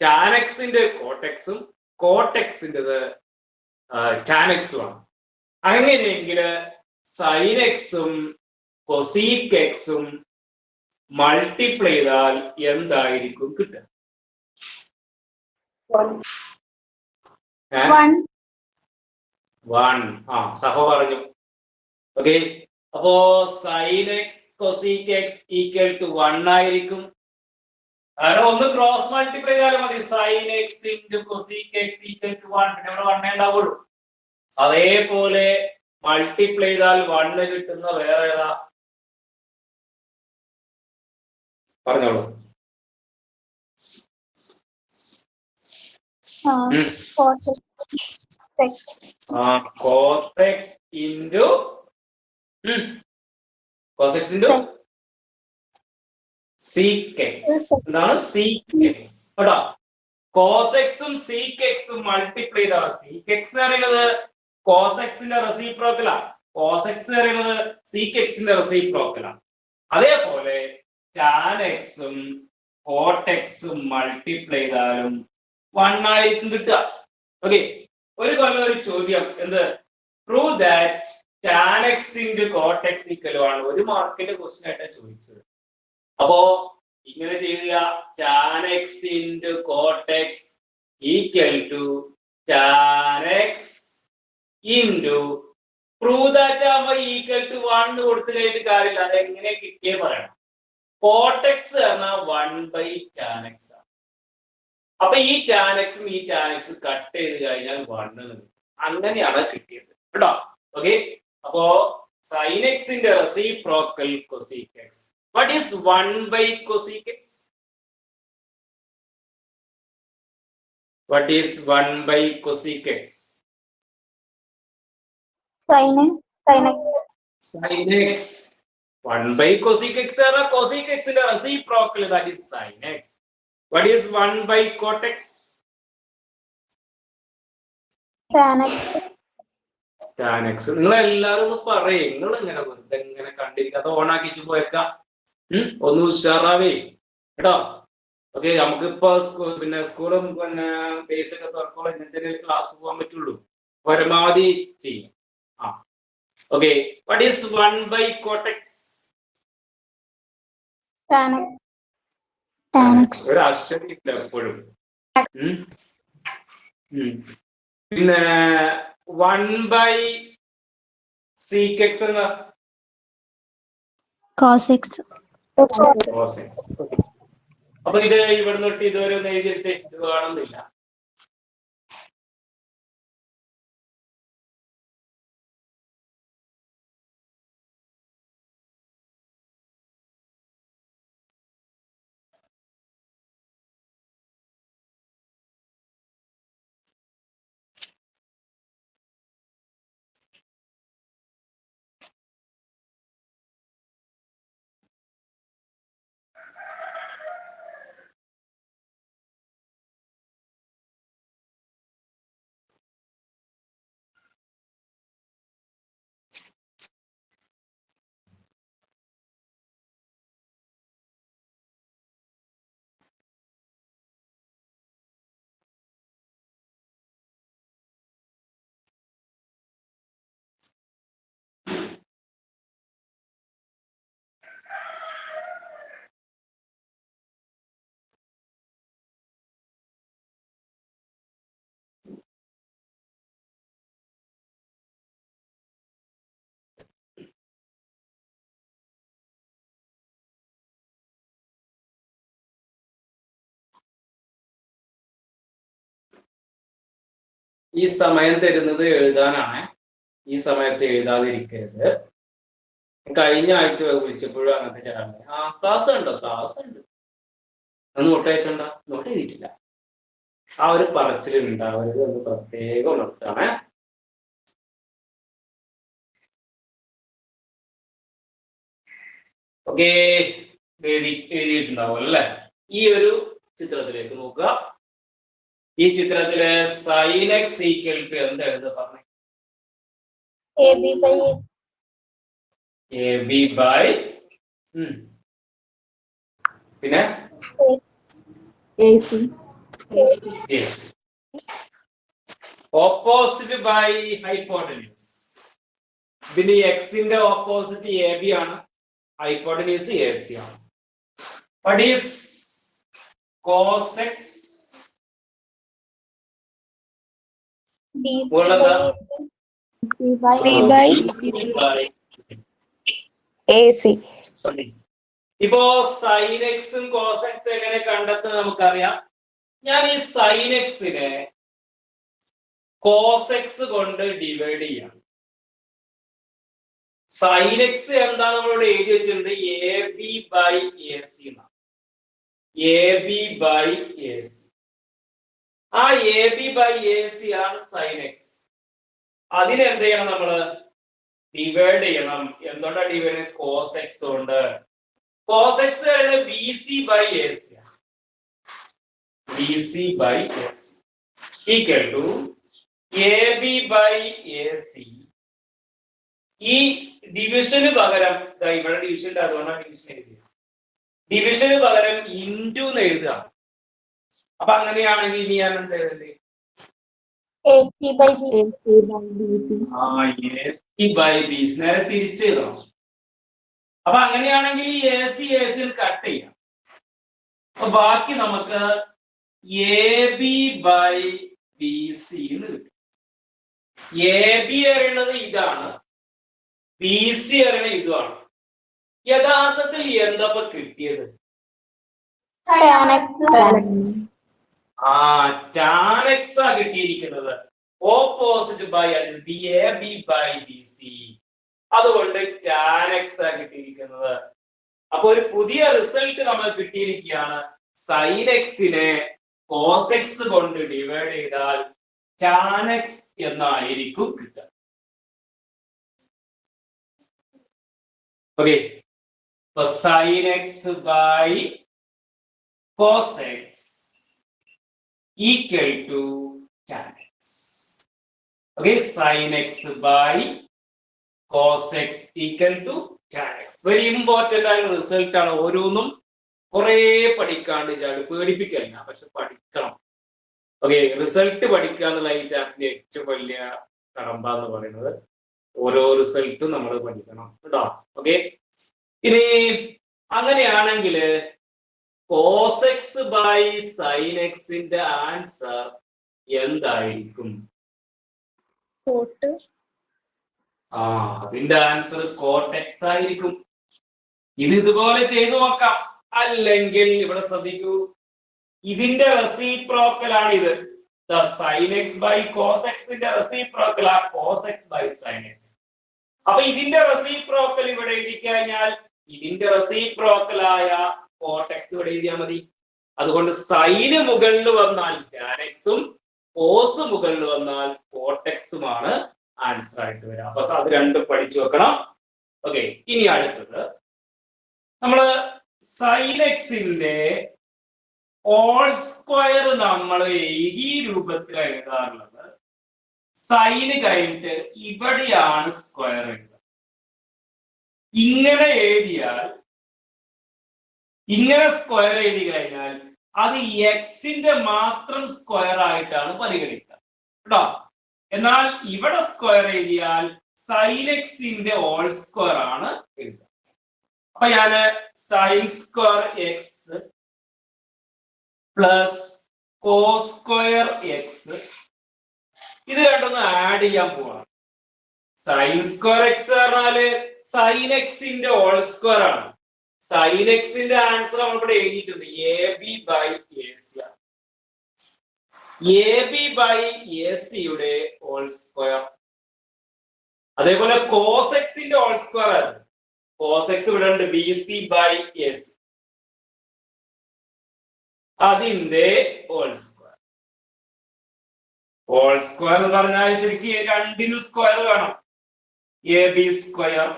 ടാൻ എക്സിന്റെ കോട്ടെക്സും കോട്ടെക്സിൻ്റെത് ടാൻ എക്സും ആണ്. അങ്ങനെയെങ്കിൽ സൈൻ എക്സും കൊസീക് എക്സും മൾട്ടിപ്ലൈ ചെയ്താൽ എന്തായിരിക്കും കിട്ടുക? 1. സഹ പറഞ്ഞു. ഓക്കെ, അപ്പോ sine x cosec x equal to 1 ആയിരിക്കും. കാരണം ഒന്ന് ക്രോസ് മൾട്ടിപ്ലൈ ചെയ്താലും മതി. Sine x into cosec x equal to 1. പിന്നെ ഇവിടെ 1 ഉണ്ടാവുള്ളൂ. അതേപോലെ മൾട്ടിപ്ലൈ ചെയ്താൽ 1 കിട്ടുന്ന വേറെ ഏതാ? പറഞ്ഞോളൂ. cos x into cos x into sec x. എന്താണ് sec x? കേട്ടോ, cos x ഉം sec x ഉം മൾട്ടിപ്ലൈ ചെയ്താണ്. sec x എന്ന് പറയുന്നത് cos x ന്റെ റെസിപ്രോക്കലാണ്. cos x എന്ന് പറയുന്നത് sec x ന്റെ റെസിപ്രോക്കലാണ്. അതേപോലെ tan x ഉം cot x ഉം മൾട്ടിപ്ലൈ ചെയ്താലും 1 ആയിരിക്കും കിട്ടുക. ഓക്കെ, ഒരു കൊല്ലം ഒരു ചോദ്യം എന്ത്? Prove that tan x into cot x equal 1. 1 മാർക്കിന്റെ ക്വസ്റ്റ്യൻ ആയിട്ടാണ് ചോദിച്ചത്. അപ്പോ ഇങ്ങനെ ചെയ്യുക, tan x into cot x equal to tan x into prove that equal to 1 കൊടുത്തു കഴിഞ്ഞിട്ട് കാര്യമില്ല. അത് എങ്ങനെ കിട്ടിയേ പറയണം. cot x എന്ന 1/tan x ആണ്. അപ്പൊ ഈ tan x ഈ tan x കട്ട് ചെയ്ത് കഴിഞ്ഞാൽ 1 അങ്ങനെയാണ് കിട്ടിയത് കേട്ടോ. ഓക്കെ, അപ്പോ sin x ന്റെ reciprocal cosec x. What is 1/cosec x? What is 1/cosec x? Sin x. Sin x. 1/cosec x ആണ് cosec x ന്റെ reciprocal, that is sin x. What is 1/cot x? Tan x. Tan x. നിങ്ങൾ എല്ലാവരും ഒന്ന് പറയും. നിങ്ങൾ ഇങ്ങനെ വെറുതെ ഇങ്ങനെ കണ്ടിരിക്കാതെ ഓണാക്കിച്ച് പോയേക്കാം. ഒന്ന് ഉഷാറാവേ കേട്ടോ. ഓക്കെ, നമുക്കിപ്പോ പിന്നെ സ്കൂളും പിന്നെ ബേസ് ഒക്കെ തുറക്കുമ്പോൾ ഇങ്ങനത്തെ ക്ലാസ് പോകാൻ പറ്റുള്ളൂ. പരമാവധി ചെയ്യും. Okay, what is 1/cot x? Tan x. ഒരു അക്ഷരമില്ല എപ്പോഴും. പിന്നെ 1/sec x എന്നാ? Cos x. Cos x. അപ്പൊ ഇത് ഇവിടെ തൊട്ട് ഇതുവരെ ഒന്ന് എഴുതിയിട്ട് ഇത് കാണുന്നില്ല. ഈ സമയം തരുന്നത് എഴുതാനാണ്. ഈ സമയത്ത് എഴുതാതിരിക്കരുത്. കഴിഞ്ഞ ആഴ്ച വിളിച്ചപ്പോഴും അങ്ങനത്തെ ചേരാൻ ക്ലാസ് ഉണ്ടോ? ക്ലാസ് ഉണ്ട്. നോട്ട് അയച്ചണ്ട? നോട്ട് ചെയ്തിട്ടില്ല. ആ ഒരു പറച്ചിലുണ്ടാവരുത് എന്ന് പ്രത്യേകം ഉണർത്താണ്. ഓക്കെ, എഴുതിയിട്ടുണ്ടാവും അല്ലേ? ഈ ഒരു ചിത്രത്തിലേക്ക് നോക്കുക. ഈ ചിത്രത്തില് sin x ഈക്വൽ ടു എന്താ എഴുതുക പറഞ്ഞു? AB by AB by പിന്നെ AC. Opposite by hypotenuse. ഇതിന് എക്സിന്റെ ഓപ്പോസിറ്റ് എ ബി ആണ്, ഹൈപ്പോട്ടന്യൂസ് എ സി ആണ്. What is cos x? BC Volanda. by C by AC. ഇപ്പോ sin എക്സും cos x എങ്ങനെ കണ്ടെത്തുന്നത് നമുക്കറിയാം. ഞാൻ ഈ sin എക്സിനെ cos x കൊണ്ട് ഡിവൈഡ് ചെയ്യാം. sin x എന്താ നമ്മളോട് എഴുതി വെച്ചിട്ടുണ്ട്? A B by A C. A B by A C. ആ A B by A C ആണ് sin x. അതിനെന്ത് ചെയ്യണം? നമ്മള് ഡിവൈഡ് ചെയ്യണം. എന്തുകൊണ്ടാ ഡിവൈഡ്? cos x കൊണ്ട്. cos x B C by A C. B C by A C equal to A B by A C. ഈ ഡിവിഷന് പകരം ഇവിടെ ഡിവിഷൻ അതുകൊണ്ടാണ് ഡിവിഷൻ എഴുതിയത്. ഡിവിഷന് പകരം ഇൻറ്റു എന്ന് എഴുതുക. അപ്പൊ അങ്ങനെയാണെങ്കിൽ ഇനി ഞാൻ എന്താ എഴുതണ്ടേ? AC by BC. നേരെ തിരിച്ചു എഴുതണം. അപ്പൊ അങ്ങനെയാണെങ്കിൽ ഈ എ സി കട്ട് ചെയ്യാം. അപ്പൊ ബാക്കി നമുക്ക് a B by b c എന്ന് കിട്ടും. എ ബി അറിയണത് ഇതാണ്, ബി സി അറിയണത് ഇതുമാണ്. യഥാർത്ഥത്തിൽ എന്തപ്പോ കിട്ടിയത്? Tan X. tan x ആ കിട്ടിയിരിക്കുന്നത്. Opposite by b a B by b c. അതുകൊണ്ട് tan x ആ കിട്ടിയിരിക്കുന്നത്. അപ്പൊ ഒരു പുതിയ റിസൾട്ട് നമ്മൾ കിട്ടിയിരിക്കുകയാണ്. sin x നെ cos x കൊണ്ട് ഡിവൈഡ് ചെയ്താൽ tan x എന്നായിരിക്കും കിട്ടുക. Okay, sin x by cos x equal to tan x. Okay, sin x by cos x equal to tan x. Very important ആയ റിസൾട്ട് ആണ്. ഓരോന്നും കുറെ പഠിക്കാണ്ട് ചാടി പേടിപ്പിക്കല്ല, പക്ഷെ പഠിക്കണം. ഓക്കെ, റിസൾട്ട് പഠിക്കുക എന്നുള്ള ഈ ചാപ്റ്ററിന്റെ ഏറ്റവും വലിയ കടമ്പ എന്ന് പറയുന്നത് ഓരോ റിസൾട്ടും നമ്മൾ പഠിക്കണം കേട്ടോ. ഓക്കെ, ഇനി അങ്ങനെയാണെങ്കിൽ cos x by sin x ന്റെ ആൻസർ എന്തായിരിക്കും? അതിന്റെ ആൻസർ cot x ആയിരിക്കും. ഇത് ഇതുപോലെ ചെയ്തു നോക്കാം. അല്ലെങ്കിൽ ഇവിടെ ശ്രദ്ധിക്കൂ, ഇതിന്റെ റെസിപ്രോക്കൽ ആണ് ഇത്. sin x by cos x ന്റെ റെസിപ്രോക്കൽ ആ cos x by sin x. അപ്പൊ ഇതിന്റെ റെസിപ്രോക്കൽ ഇവിടെ എഴുതി കഴിഞ്ഞാൽ ഇതിന്റെ റെസിപ്രോക്കലായ cot x ഇവിടെ എഴുതിയാൽ മതി. അതുകൊണ്ട് സൈന് മുകളിൽ വന്നാൽ tan x ഉം cos മുകളിൽ വന്നാൽ cot x ഉമാണ് ആൻസർ ആയിട്ട് വരാം. അപ്പൊ അത് രണ്ടും പഠിച്ചു വെക്കണം. ഓക്കെ, ഇനി അടുത്തത് നമ്മള് sin x ന്റെ ഹോൾ സ്ക്വയർ നമ്മൾ ഈ രൂപത്തിൽ എഴുതാറുള്ളത്. സൈന് കഴിഞ്ഞിട്ട് ഇവിടെയാണ് സ്ക്വയർ എഴുതുക. ഇങ്ങനെ എഴുതിയാൽ, ഇങ്ങനെ സ്ക്വയർ എഴുതി കഴിഞ്ഞാൽ അത് എക്സിന്റെ മാത്രം സ്ക്വയർ ആയിട്ടാണ് പരിഗണിക്കുക കേട്ടോ. എന്നാൽ ഇവിടെ സ്ക്വയർ എഴുതിയാൽ sin എക്സിന്റെ ഹോൾ സ്ക്വയർ ആണ് എഴുതുക. അപ്പൊ ഞാന് sin square x plus cos square x ഇത് രണ്ടൊന്ന് ആഡ് ചെയ്യാൻ പോവാണ്. sin സ്ക്വയർ എക്സ് പറഞ്ഞാല് sin എക്സിന്റെ ഹോൾ സ്ക്വയർ ആണ്. sin എക്സിന്റെ ആൻസർ നമ്മളിവിടെ എഴുതിയിട്ടുണ്ട്, a B by A C ആണ്. എ ബി ബൈ എ സിയുടെ ഹോൾ സ്ക്വയർ. അതേപോലെ cos എക്സിന്റെ ഹോൾ സ്ക്വയർ ആണ്. cos എക്സ് ഇവിടെ ഉണ്ട്, b C by A c, അതിന്റെ ഹോൾ സ്ക്വയർ. ഹോൾ സ്ക്വയർ എന്ന് പറഞ്ഞാൽ ശരിക്കും രണ്ടിനും സ്ക്വയർ വേണം. A B square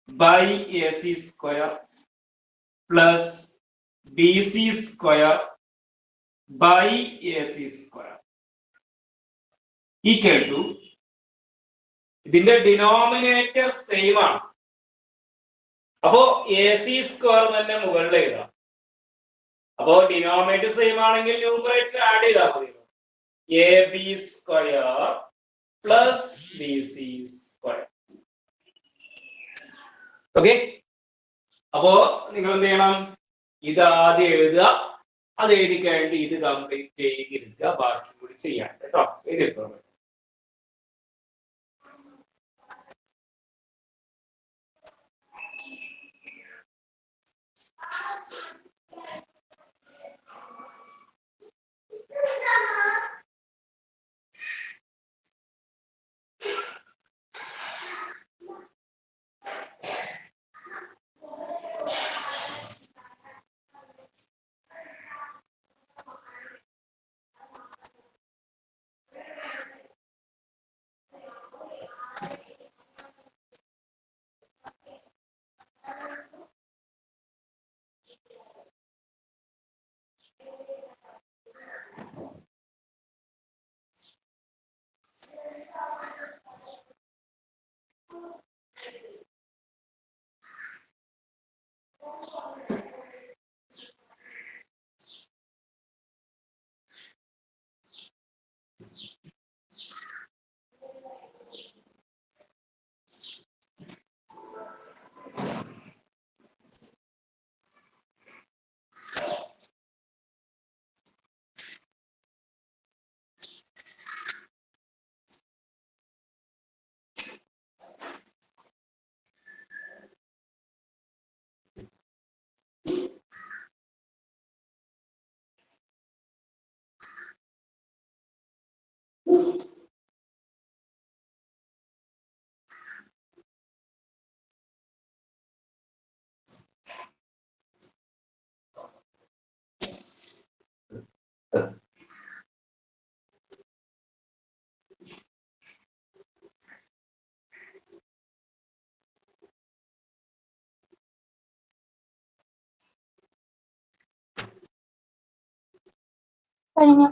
by A c square plus b c square by AC square equal to ഇതിന്റെ ഡിനോമിനേറ്റർ സെയിം ആണ്. അപ്പോ AC സ്ക്വയർ തന്നെ മുകളിൽ എഴുതാം. അപ്പോ ഡിനോമിനേറ്റർ സെയിം ആണെങ്കിൽ ന്യൂമറേറ്റർ ആഡ് ചെയ്താൽ മതി. AB square plus BC square. Okay, അപ്പോ നിങ്ങൾ എന്ത് ചെയ്യണം? ഇത് ആദ്യം എഴുതുക, അത് എഴുതി കഴിഞ്ഞിട്ട് ഇത് കംപ്ലീറ്റ് ചെയ്തിരിക്കുക, ബാക്കി കൂടി ചെയ്യാൻ കേട്ടോ. എഴുതിട്ടോ. കഴിഞ്ഞു.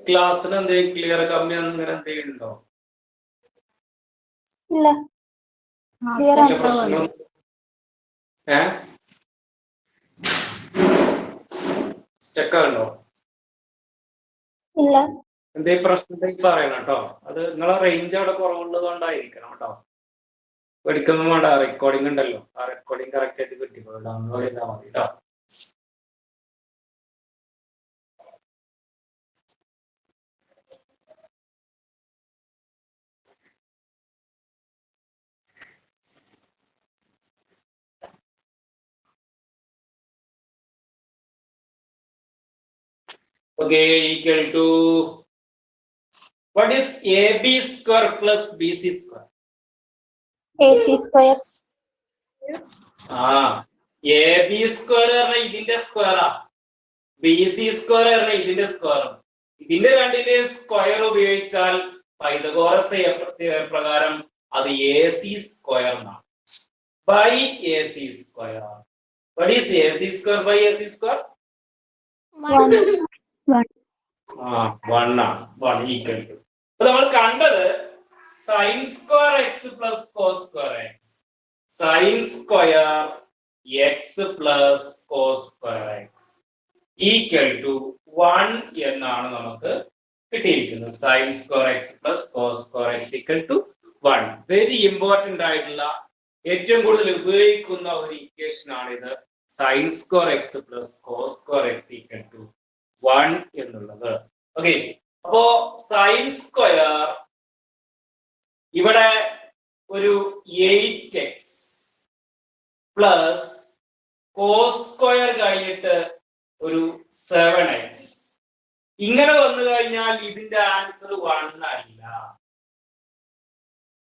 ക്ലാസ്സിന് എന്തെങ്കിലും ക്ലിയർ കമ്മി അങ്ങനെ എന്തെങ്കിലും ഉണ്ടോ? ഇല്ല, ക്ലിയർ ആണ്. പ്രശ്നം സ്റ്റക്കാണോ? ഇല്ല. എന്തെങ്കിലും പ്രശ്നം ഉണ്ടെങ്കിൽ പറയണം കേട്ടോ. അത് നിങ്ങളെ റേഞ്ച് അവിടെ കുറവുള്ളത് കൊണ്ടായിരിക്കണം കേട്ടോ. പഠിക്കൊന്നും വേണ്ട, റെക്കോർഡിംഗ് ഉണ്ടല്ലോ, ആ റെക്കോർഡിംഗ് കറക്റ്റ് ആയിട്ട് കിട്ടിക്കോ, ഡൗൺലോഡ് ചെയ്താൽ മതി കേട്ടോ. Okay, equal to what is AB square plus BC square? AC square. AB square പറഞ്ഞാൽ ഇതിന്റെ സ്ക്വയറാ, BC സ്ക്വയർ പറഞ്ഞാൽ ഇതിന്റെ സ്ക്വയർ. ഇതിന്റെ രണ്ടിന്റെ സ്ക്വയർ ഉപയോഗിച്ചാൽ പൈതഗോറസ് പ്രകാരം അത് AC സ്ക്വയർ എന്നാണ്. By AC square. What is AC square by AC square? 1 ആണ്. 1 equal to. അപ്പൊ നമ്മൾ കണ്ടത് sin square x plus cos square x, sin square x plus cos square x equal to 1 എന്നാണ് നമുക്ക് കിട്ടിയിരിക്കുന്നത്. sin square x plus cos square x equal to 1. Very important ആയിട്ടുള്ള ഏറ്റവും കൂടുതൽ ഉപയോഗിക്കുന്ന ഒരു ഇക്വേഷൻ ആണിത്. sin square x plus cos square x equal to 1 എന്നുള്ളത്. ഓക്കെ, അപ്പോ sin സ്ക്വയർ ഇവിടെ ഒരു 8x പ്ലസ് cos സ്ക്വയർ കഴിഞ്ഞിട്ട് ഒരു 7x ഇങ്ങനെ വന്നു കഴിഞ്ഞാൽ ഇതിന്റെ ആൻസർ 1 അല്ല.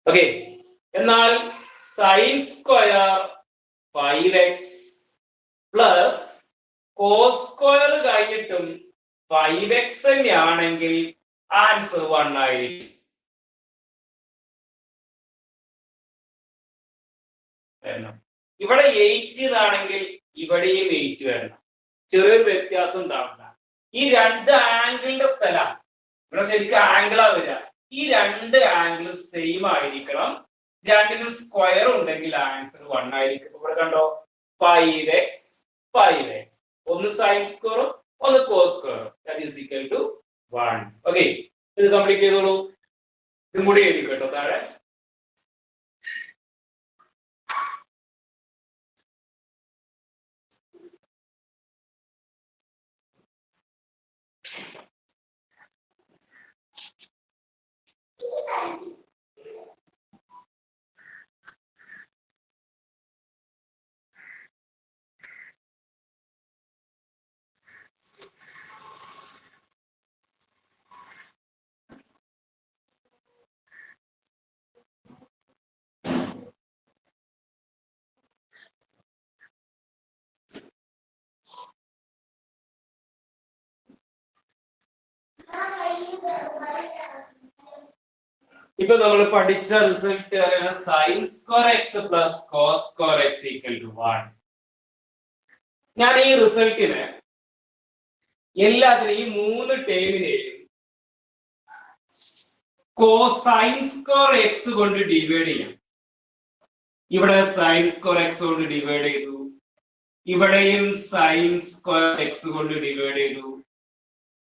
ഓക്കെ, എന്നാൽ sin square 5x plus cos square കഴിഞ്ഞിട്ടും 5x തന്നെയാണെങ്കിൽ ആൻസർ 1 ആയിരിക്കും. ഇവിടെ 8 എന്നാണെങ്കിൽ ഇവിടെയും 8 വരണം. ചെറിയൊരു വ്യത്യാസം ഉണ്ടാവില്ല. ഈ രണ്ട് ആംഗിളിന്റെ സ്ഥലം ഇവിടെ ശരിക്കും ആംഗിളാ വരിക. ഈ രണ്ട് ആംഗിളും സെയിം ആയിരിക്കണം. രണ്ടിനും സ്ക്വയർ ഉണ്ടെങ്കിൽ ആൻസർ 1 ആയിരിക്കും. ഇവിടെ കണ്ടോ 5x 5x. ഒന്ന് സൈൻ സ്ക്വയറും ഒന്ന് കോസ് സ്ക്വയറും. That is equal to 1. Okay, ഇത് കംപ്ലീറ്റ് ചെയ്തോളൂ. ഇതും കൂടി എഴുതി കേട്ടോ താഴെ. ഇപ്പൊ നമ്മൾ പഠിച്ച result sine square x plus cos square x equal to 1. ഞാൻ ഈ റിസൾട്ടിന് എല്ലാത്തിനും ഈ 3 ടേമിനെയും കോസൈൻ സ്ക്വയർ എക്സ് കൊണ്ട് ഡിവൈഡ് ചെയ്യാം. ഇവിടെ സൈൻ സ്ക്വയർ എക്സ് കൊണ്ട് ഡിവൈഡ് ചെയ്തു, ഇവിടെയും സൈൻ സ്ക്വയർ എക്സ് കൊണ്ട് ഡിവൈഡ് ചെയ്തു,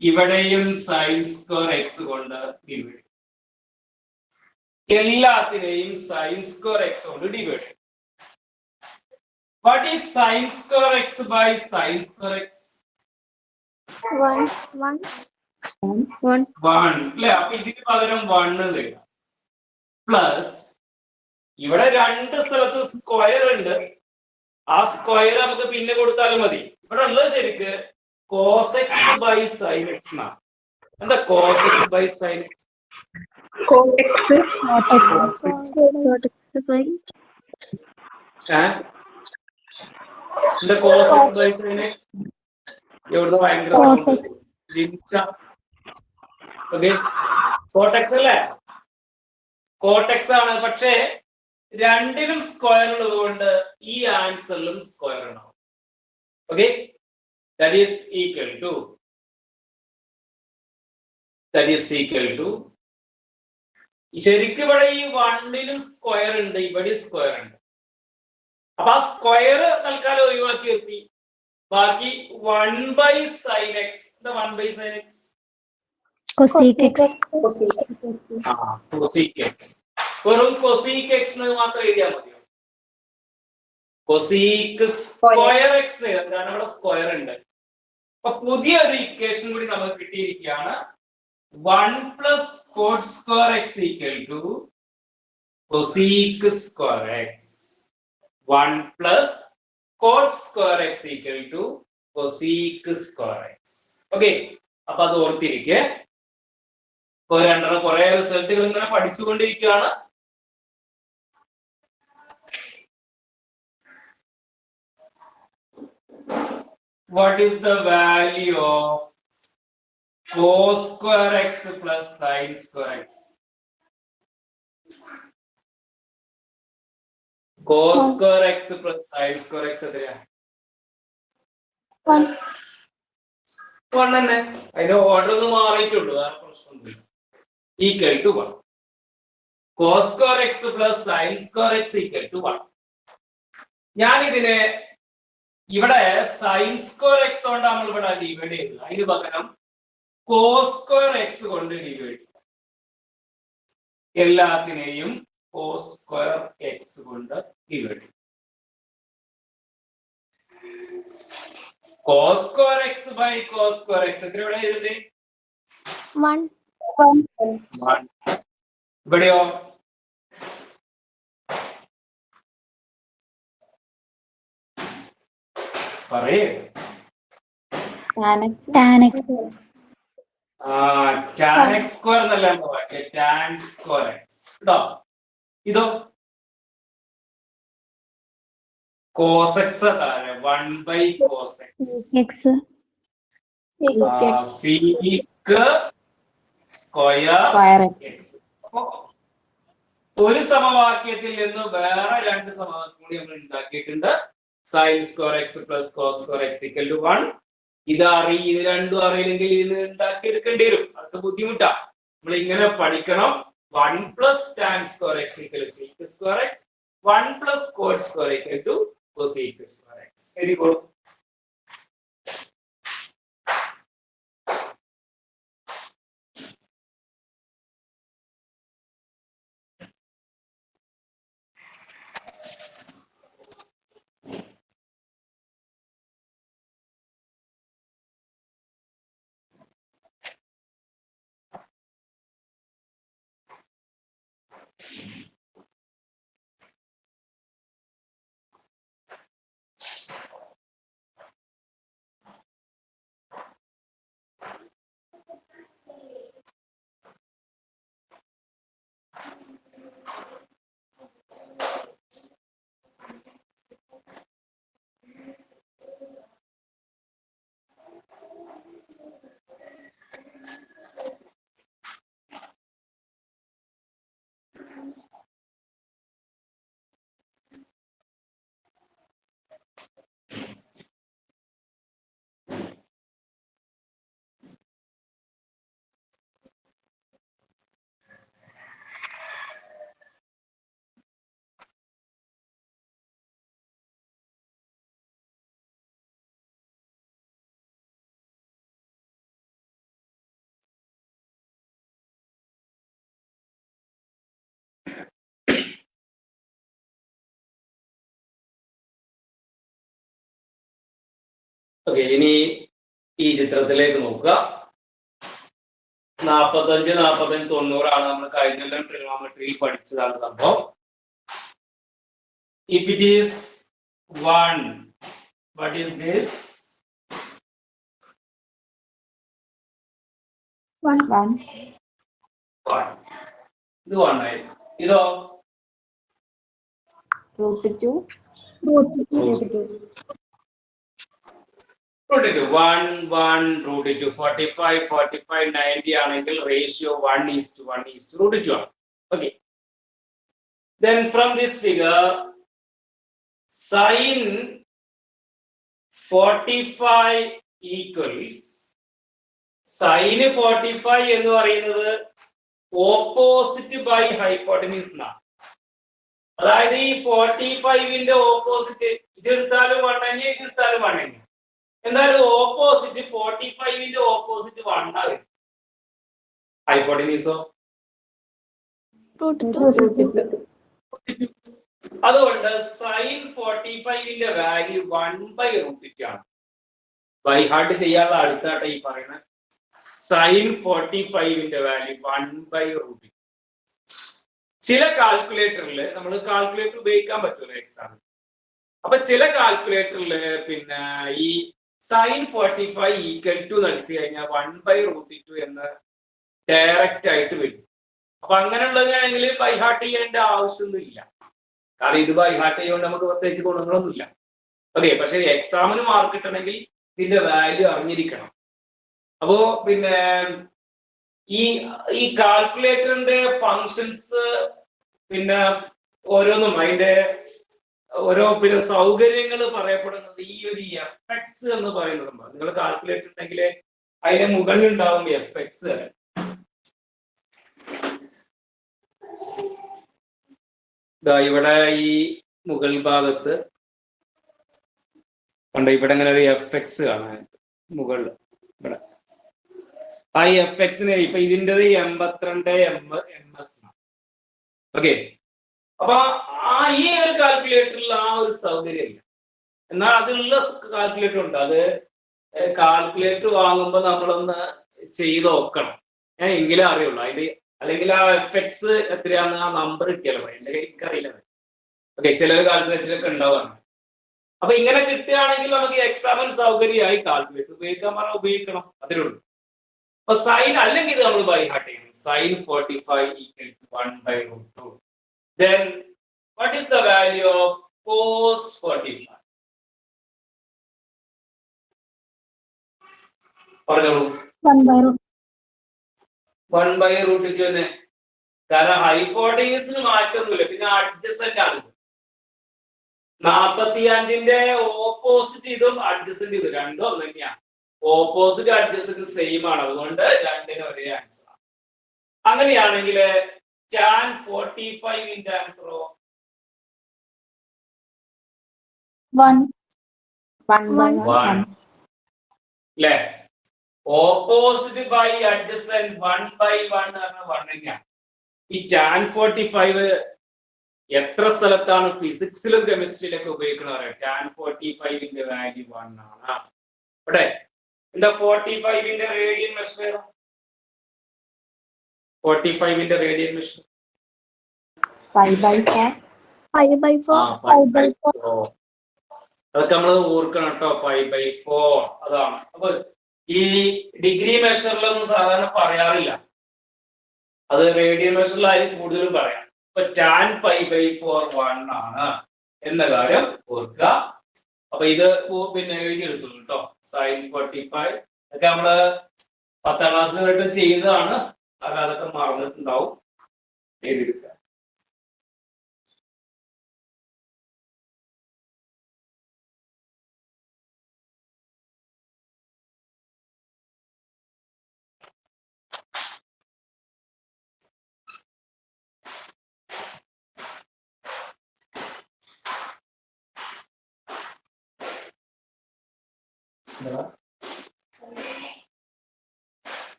ഇവിടെയും സൈൻ സ്ക്വയർ എക്സ് കൊണ്ട് ഡിവൈഡ് ചെയ്തു. എല്ലാത്തിനെയും സൈൻ സ്ക്വയർ എക്സ് കൊണ്ട് ഡിവൈഡ് ചെയ്യും. What is sin square x by sin square x? 1 അല്ലേ? അപ്പൊ ഇതിന് പകരം 1 എഴുതാം. പ്ലസ് ഇവിടെ രണ്ട് സ്ഥലത്ത് സ്ക്വയർ ഉണ്ട്. ആ സ്ക്വയർ നമുക്ക് പിന്നെ കൊടുത്താലും മതി. ഇവിടെ ഉള്ളത് ശരിക്ക് cos x by sin x എന്നാണ്. എന്താ cos x by sin x? എന്താ cos x by sin x? എവിടുന്ന് ഭയങ്കര കോട്ടെക്സ് അല്ലേ? കോട്ടെക്സ് ആണ്. പക്ഷേ രണ്ടിനും സ്ക്വയർ ഉള്ളത് കൊണ്ട് ഈ ആൻസറിലും സ്ക്വയർ ഉണ്ടാവും. Okay, that is equal to ശരിക്കും ഇവിടെ ഈ 1നും സ്ക്വയർ ഉണ്ട്, ഇവിടെ സ്ക്വയർ ഉണ്ട്. അപ്പൊ ആ സ്ക്വയർ തൽക്കാലം ഒഴിവാക്കി നിർത്തി. ബാക്കി 1 by sin x. എന്താ 1 by sin x? cosec x. cosec x. വെറും cosec x എന്ന് മാത്രം എഴുതിയാൽ മതി. cosec സ്ക്വയർ x കാരണം ഇവിടെ സ്ക്വയർ ഉണ്ട്. അപ്പൊ പുതിയൊരു ഇക്വേഷൻ കൂടി നമുക്ക് കിട്ടിയിരിക്കുകയാണ്. 1 plus cot square x equal to cosec square x. 1 plus cot square x equal to cosec square x. Okay, അപ്പൊ അത് ഓർത്തിരിക്കെ. ഇപ്പൊ രണ്ടെണ്ണം കുറെ റിസൾട്ടുകൾ ഇങ്ങനെ പഠിച്ചുകൊണ്ടിരിക്കുകയാണ്. What is the value of cos square x plus sin square x? Cos square x plus sin square x എത്രയാ? 1 തന്നെ. അതിന്റെ ഓർഡർ ഒന്ന് മാറിയിട്ടുള്ളൂ, വേറെ പ്രശ്നമൊന്നുമില്ല. Equal to 1. cos square x plus sin square x equal to 1. ഞാൻ ഇതിനെ ഇവിടെ sin square x കൊണ്ട് നമ്മൾ ഇവിടെ ഡിവൈഡ് ചെയ്തു. അതിന് പകരം cos square x കൊണ്ട് ഡിവൈഡ് ചെയ്തു. എല്ലാത്തിനെയും cos square x കൊണ്ട് ഡിവൈഡ് ചെയ്തു. cos square x by cos square x എത്ര ഇവിടെ എഴുതി? 1 ഇവിടെയോ? പറയേ. tan x tan x square എന്നല്ല tan square x കേട്ടോ. ഇതോ cos x താഴെ 1 by cos x. x sec square x. ഒരു സമവാക്യത്തിൽ നിന്ന് വേറെ രണ്ട് സമവാക്യം കൂടി നമ്മൾ ഉണ്ടാക്കിയിട്ടുണ്ട്. Sine square x plus cos square x equal to 1. ഇത് രണ്ടും അറിയില്ലെങ്കിൽ ഇത് ഉണ്ടാക്കിയെടുക്കേണ്ടി വരും. അതൊക്കെ ബുദ്ധിമുട്ടാ. നമ്മൾ ഇങ്ങനെ പഠിക്കണം. 1 plus tan square x equal to sec square x, 1 plus cos square equal to cosec square x. എഴുതിക്കോളൂ. ഓക്കെ, ഇനി ഈ ചിത്രത്തിലേക്ക് നോക്കുക. 45, 45, 90 ആണ് നമ്മൾ കഴിഞ്ഞ ട്രിഗണോമെട്രിയിൽ പഠിച്ചതാണ് സംഭവം. If it is 1, what is this? 1. 1. ഇത് 1 ആയി. ഇതോ √2. √2. √2. 1, 1, √2. 45, 45, 90 ആണെങ്കിൽ റേഷ്യോ 1:1:√2 ആണ്. Okay. Then from this figure, sin 45 equals sin 45 എന്ന് പറയുന്നത് ഓപ്പോസിറ്റ് ബൈ ഹൈപ്പോട്ടനീസ് എന്നാണ്. അതായത് ഈ 45ന്റെ ഓപ്പോസിറ്റ് ഇതെടുത്താലും 1 തന്നെ, ഇതെടുത്താലും 1 തന്നെ. എന്നാലും ഓപ്പോസിറ്റ് 45ന്റെ ഓപ്പോസിറ്റ് 1 ആണ്. ഹൈപ്പോട്ടനീസോ √2. അതുകൊണ്ട് sin 45ന്റെ വാല്യൂ 1/√2 ആണ്. ബൈ ഹാർട്ട് ചെയ്യാനുള്ള അടുത്താട്ടെ ഈ പറയുന്നത്. sin 45ന്റെ വാല്യൂ 1/√2. ചില കാൽക്കുലേറ്ററിൽ നമ്മൾ കാൽക്കുലേറ്റർ ഉപയോഗിക്കാൻ പറ്റുമല്ലോ എക്സാമിന്. അപ്പൊ ചില കാൽക്കുലേറ്ററില് പിന്നെ ഈ sin 45 ഈക്വൽ ടു നടിച്ചു കഴിഞ്ഞാൽ 1/√2 എന്ന് ഡയറക്റ്റ് ആയിട്ട് വരും. അപ്പൊ അങ്ങനെയുള്ളതാണെങ്കിൽ ബൈ ഹാർട്ട് ചെയ്യേണ്ട ആവശ്യമൊന്നും ഇല്ല. കാരണം ഇത് ബൈ ഹാർട്ട് ചെയ്യുകൊണ്ട് നമുക്ക് പ്രത്യേകിച്ച് ഗുണങ്ങളൊന്നുമില്ല. ഓക്കെ, പക്ഷെ എക്സാമിന് മാർക്ക് കിട്ടണമെങ്കിൽ ഇതിന്റെ വാല്യൂ അറിഞ്ഞിരിക്കണം. അപ്പോ പിന്നെ ഈ കാൽക്കുലേറ്ററിന്റെ ഫങ്ഷൻസ് പിന്നെ ഓരോന്നും അതിന്റെ ഓരോ പിന്നെ സൗകര്യങ്ങൾ പറയപ്പെടുന്നത് ഈ ഒരു എഫ്എക്സ് എന്ന് പറയുന്ന സംഭവം. നിങ്ങൾ കാൽക്കുലേറ്റർ ഉണ്ടെങ്കിൽ അതിന്റെ മുകളിൽ ഉണ്ടാവും എഫ്എക്സ്. ഇവിടെ ഈ മുകൾ ഭാഗത്ത് കണ്ടോ, ഇവിടെ ഇങ്ങനെ ഒരു എഫ്എക്സ് കാണാൻ മുകളിൽ. ഇവിടെ ആ എഫ്എക്സിന് ഇപ്പൊ ഇതിൻ്റെ 82 MS. ഓക്കെ, അപ്പൊ ഈ ഒരു കാൽക്കുലേറ്ററിൽ ആ ഒരു സൗകര്യം ഇല്ല. എന്നാൽ അതിലുള്ള കാൽക്കുലേറ്റർ ഉണ്ട്. അത് കാൽക്കുലേറ്റർ വാങ്ങുമ്പോൾ നമ്മളൊന്ന് ചെയ്ത് നോക്കണം, എങ്കിലേ അറിയുള്ളൂ അതിന്റെ. അല്ലെങ്കിൽ ആ എഫ്എക്സ് എത്രയാന്ന് ആ നമ്പർ കിട്ടിയാലോ. എന്റെ കയ്യിൽ അറിയില്ല. ഓക്കെ, ചില കാൽക്കുലേറ്ററൊക്കെ ഉണ്ടാവാണ്. അപ്പൊ ഇങ്ങനെ കിട്ടുകയാണെങ്കിൽ നമുക്ക് എക്സാമിന് സൗകര്യമായി കാൽക്കുലേറ്റർ ഉപയോഗിക്കാൻ പറഞ്ഞാൽ ഉപയോഗിക്കണം, അതിലേ ഉള്ളൂ. അപ്പൊ സൈൻ അല്ലെങ്കിൽ ഇത് നമ്മൾ ബൈ ഹാർട്ട് ചെയ്യണം. sin 45 equal to 1/√2. Then what is the value of cos 45? പറഞ്ഞോളൂ. 1/√2. 1/√2 തന്നെ. കാരണം ഹൈപ്പോട്ടനീസിന് മാറ്റമൊന്നുമില്ല, പിന്നെ അഡ്ജസന്റ് ആണ്. 45ന്റെ ഓപ്പോസിറ്റ് ഇതും അഡ്ജസന്റ് ഇതും രണ്ടും ഒന്ന് തന്നെയാണ്. ഓപ്പോസിറ്റ് അഡ്ജസന്റ് സെയിം ആണ്, അതുകൊണ്ട് രണ്ടിനും ഒരേ ആൻസർ ആണ്. അങ്ങനെയാണെങ്കിൽ tan 45ന്റെ ആൻസറോ 1 by 1 അല്ലേ? ഓപ്പോസിറ്റ് ബൈ അഡ്ജസന്റ് 1/1 1 തന്നെയാണ്. ഈ tan 45 എത്ര സ്ഥലത്താണ് ഫിസിക്സിലും കെമിസ്ട്രിയിലൊക്കെ ഉപയോഗിക്കുന്നത്? tan 45ന്റെ വാല്യൂ 1 ആണ്. ഇവിടെ എന്താ 45ന്റെ റേഡിയൻ മെഷർ? 45ന്റെ റേഡിയൻ മെഷർ 5/4 5/4 അതൊക്കെ നമ്മൾ ഓർക്കണം കേട്ടോ. 5/4 അതാണ്. അപ്പൊ ഈ ഡിഗ്രി മെഷറിലൊന്നും സാധാരണ പറയാറില്ല, അത് റേഡിയൻ മെഷറിലായിരിക്കും കൂടുതലും പറയാം. അപ്പൊ tan π/4 1 ആണ് എന്ന കാര്യം ഓർക്കുക. അപ്പൊ ഇത് പിന്നെ എഴുതിയെടുത്തുള്ളൂ കേട്ടോ. sin 45 ഒക്കെ നമ്മള് 10ാം ക്ലാസ്സിൽ ചെയ്തതാണ്, അതൊക്കെ മറന്നിട്ടുണ്ടാവും. എഴുതിയെടുക്കുക.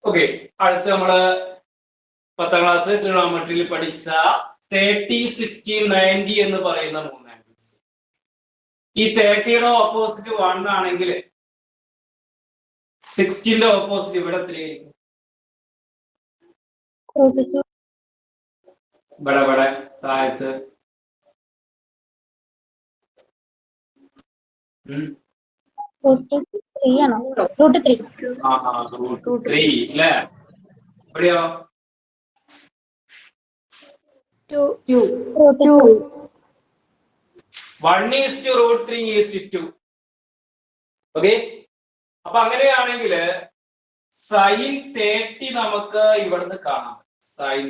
ഓക്കെ, അടുത്ത് നമ്മള് 10ാം ക്ലാസ് ട്രിഗണോമെട്രിയിൽ പഠിച്ച 30, 60, 90 എന്ന് പറയുന്ന 3 ആംഗിൾസ്. ഈ 30യുടെ ഓപ്പോസിറ്റ് 1 ആണെങ്കിൽ 60ന്റെ ഓപ്പോസിറ്റ് ഇവിടെ എത്രയായിരിക്കും? ഇവിടെ താഴത്ത് √3 ആണോ? √3 √3 അല്ലേ? എവിടെയോ 2 1:√3:2. ഓക്കെ, അപ്പൊ അങ്ങനെയാണെങ്കിൽ sin 30 നമുക്ക് ഇവിടുന്ന് കാണാം. sin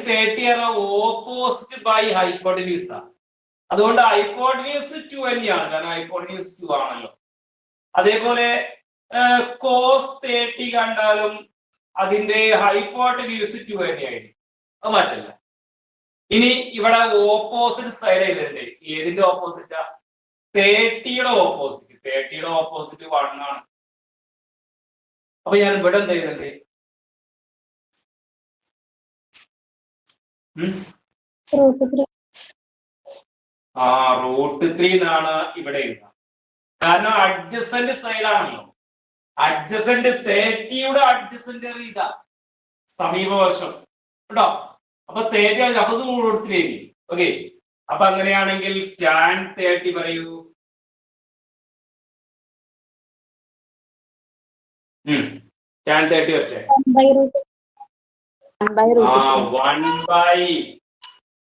30 ഓപ്പോസിറ്റ് ബൈ ഹൈപ്പോട്ടന്യൂസ് ആണ്. അതുകൊണ്ട് ഹൈപ്പോട്ടന്യൂസ് 2 തന്നെയാണ്, കാരണം ഹൈപ്പോട്ടന്യൂസ് 2 ആണല്ലോ. അതേപോലെ cos 30 കണ്ടാലും അതിന്റെ ഹൈപ്പോട്ടന്യൂസ് 2 തന്നെയായിരിക്കും, അത് മാറ്റില്ല. ഇനി ഇവിടെ ഓപ്പോസിറ്റ് സൈഡ് ചെയ്തിട്ടുണ്ട്. ഏതിന്റെ ഓപ്പോസിറ്റാ? 30യുടെ ഓപ്പോസിറ്റ്. 30യുടെ ഓപ്പോസിറ്റ് 1 ആണ്. അപ്പൊ ഞാൻ ഇവിടെ എന്ത് ചെയ്യുന്നുണ്ട്? √3 എന്നാണ് ഇവിടെ എഴുതുക, കാരണം അഡ്ജസന്റ് സൈഡ് ആണല്ലോ. അഡ്ജസന്റ് 30യുടെ അഡ്ജസന്റ് ഇതാ സമീപവശം കേട്ടോ. അപ്പൊ 30 അപ്പൊ √3 എഴുതി. ഓക്കെ, അപ്പൊ അങ്ങനെയാണെങ്കിൽ tan 30 പറയൂ. tan 30 ഒറ്റ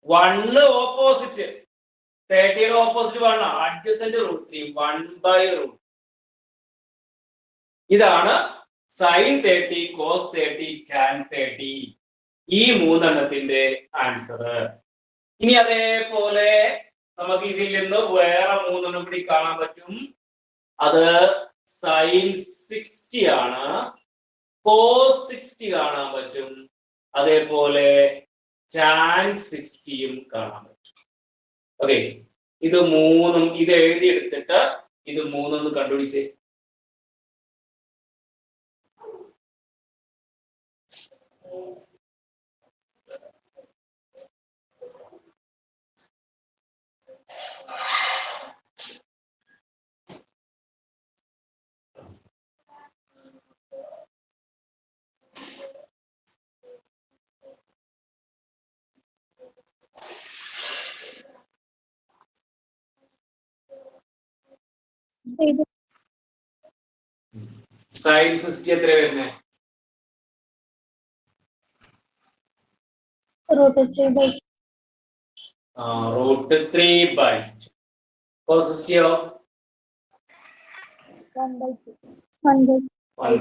1/1 ഓപ്പോസിറ്റ്. 30യുടെ ഓപ്പോസിറ്റ് 1 ആണ്, അഡ്ജസന്റ് √3 1/√. ഇതാണ് sin 30, cos 30, tan 30 ഈ 3 എണ്ണത്തിന്റെ ആൻസർ. ഇനി അതേപോലെ നമുക്ക് ഇതിൽ നിന്ന് വേറെ 3 എണ്ണം കൂടി കാണാൻ പറ്റും. അത് sin 60 ആണ്, cos 60 കാണാൻ പറ്റും, അതേപോലെ tan 60യും കാണാൻ പറ്റും. ഓക്കെ, ഇത് 3ഉം ഇത് എഴുതിയെടുത്തിട്ട് ഇത് 3 കണ്ടുപിടിച്ചേ. സൈൻ 60 എത്ര വരുന്നത്? root 3 by root 3/2. cos 60 1 by 2. 1 by 1.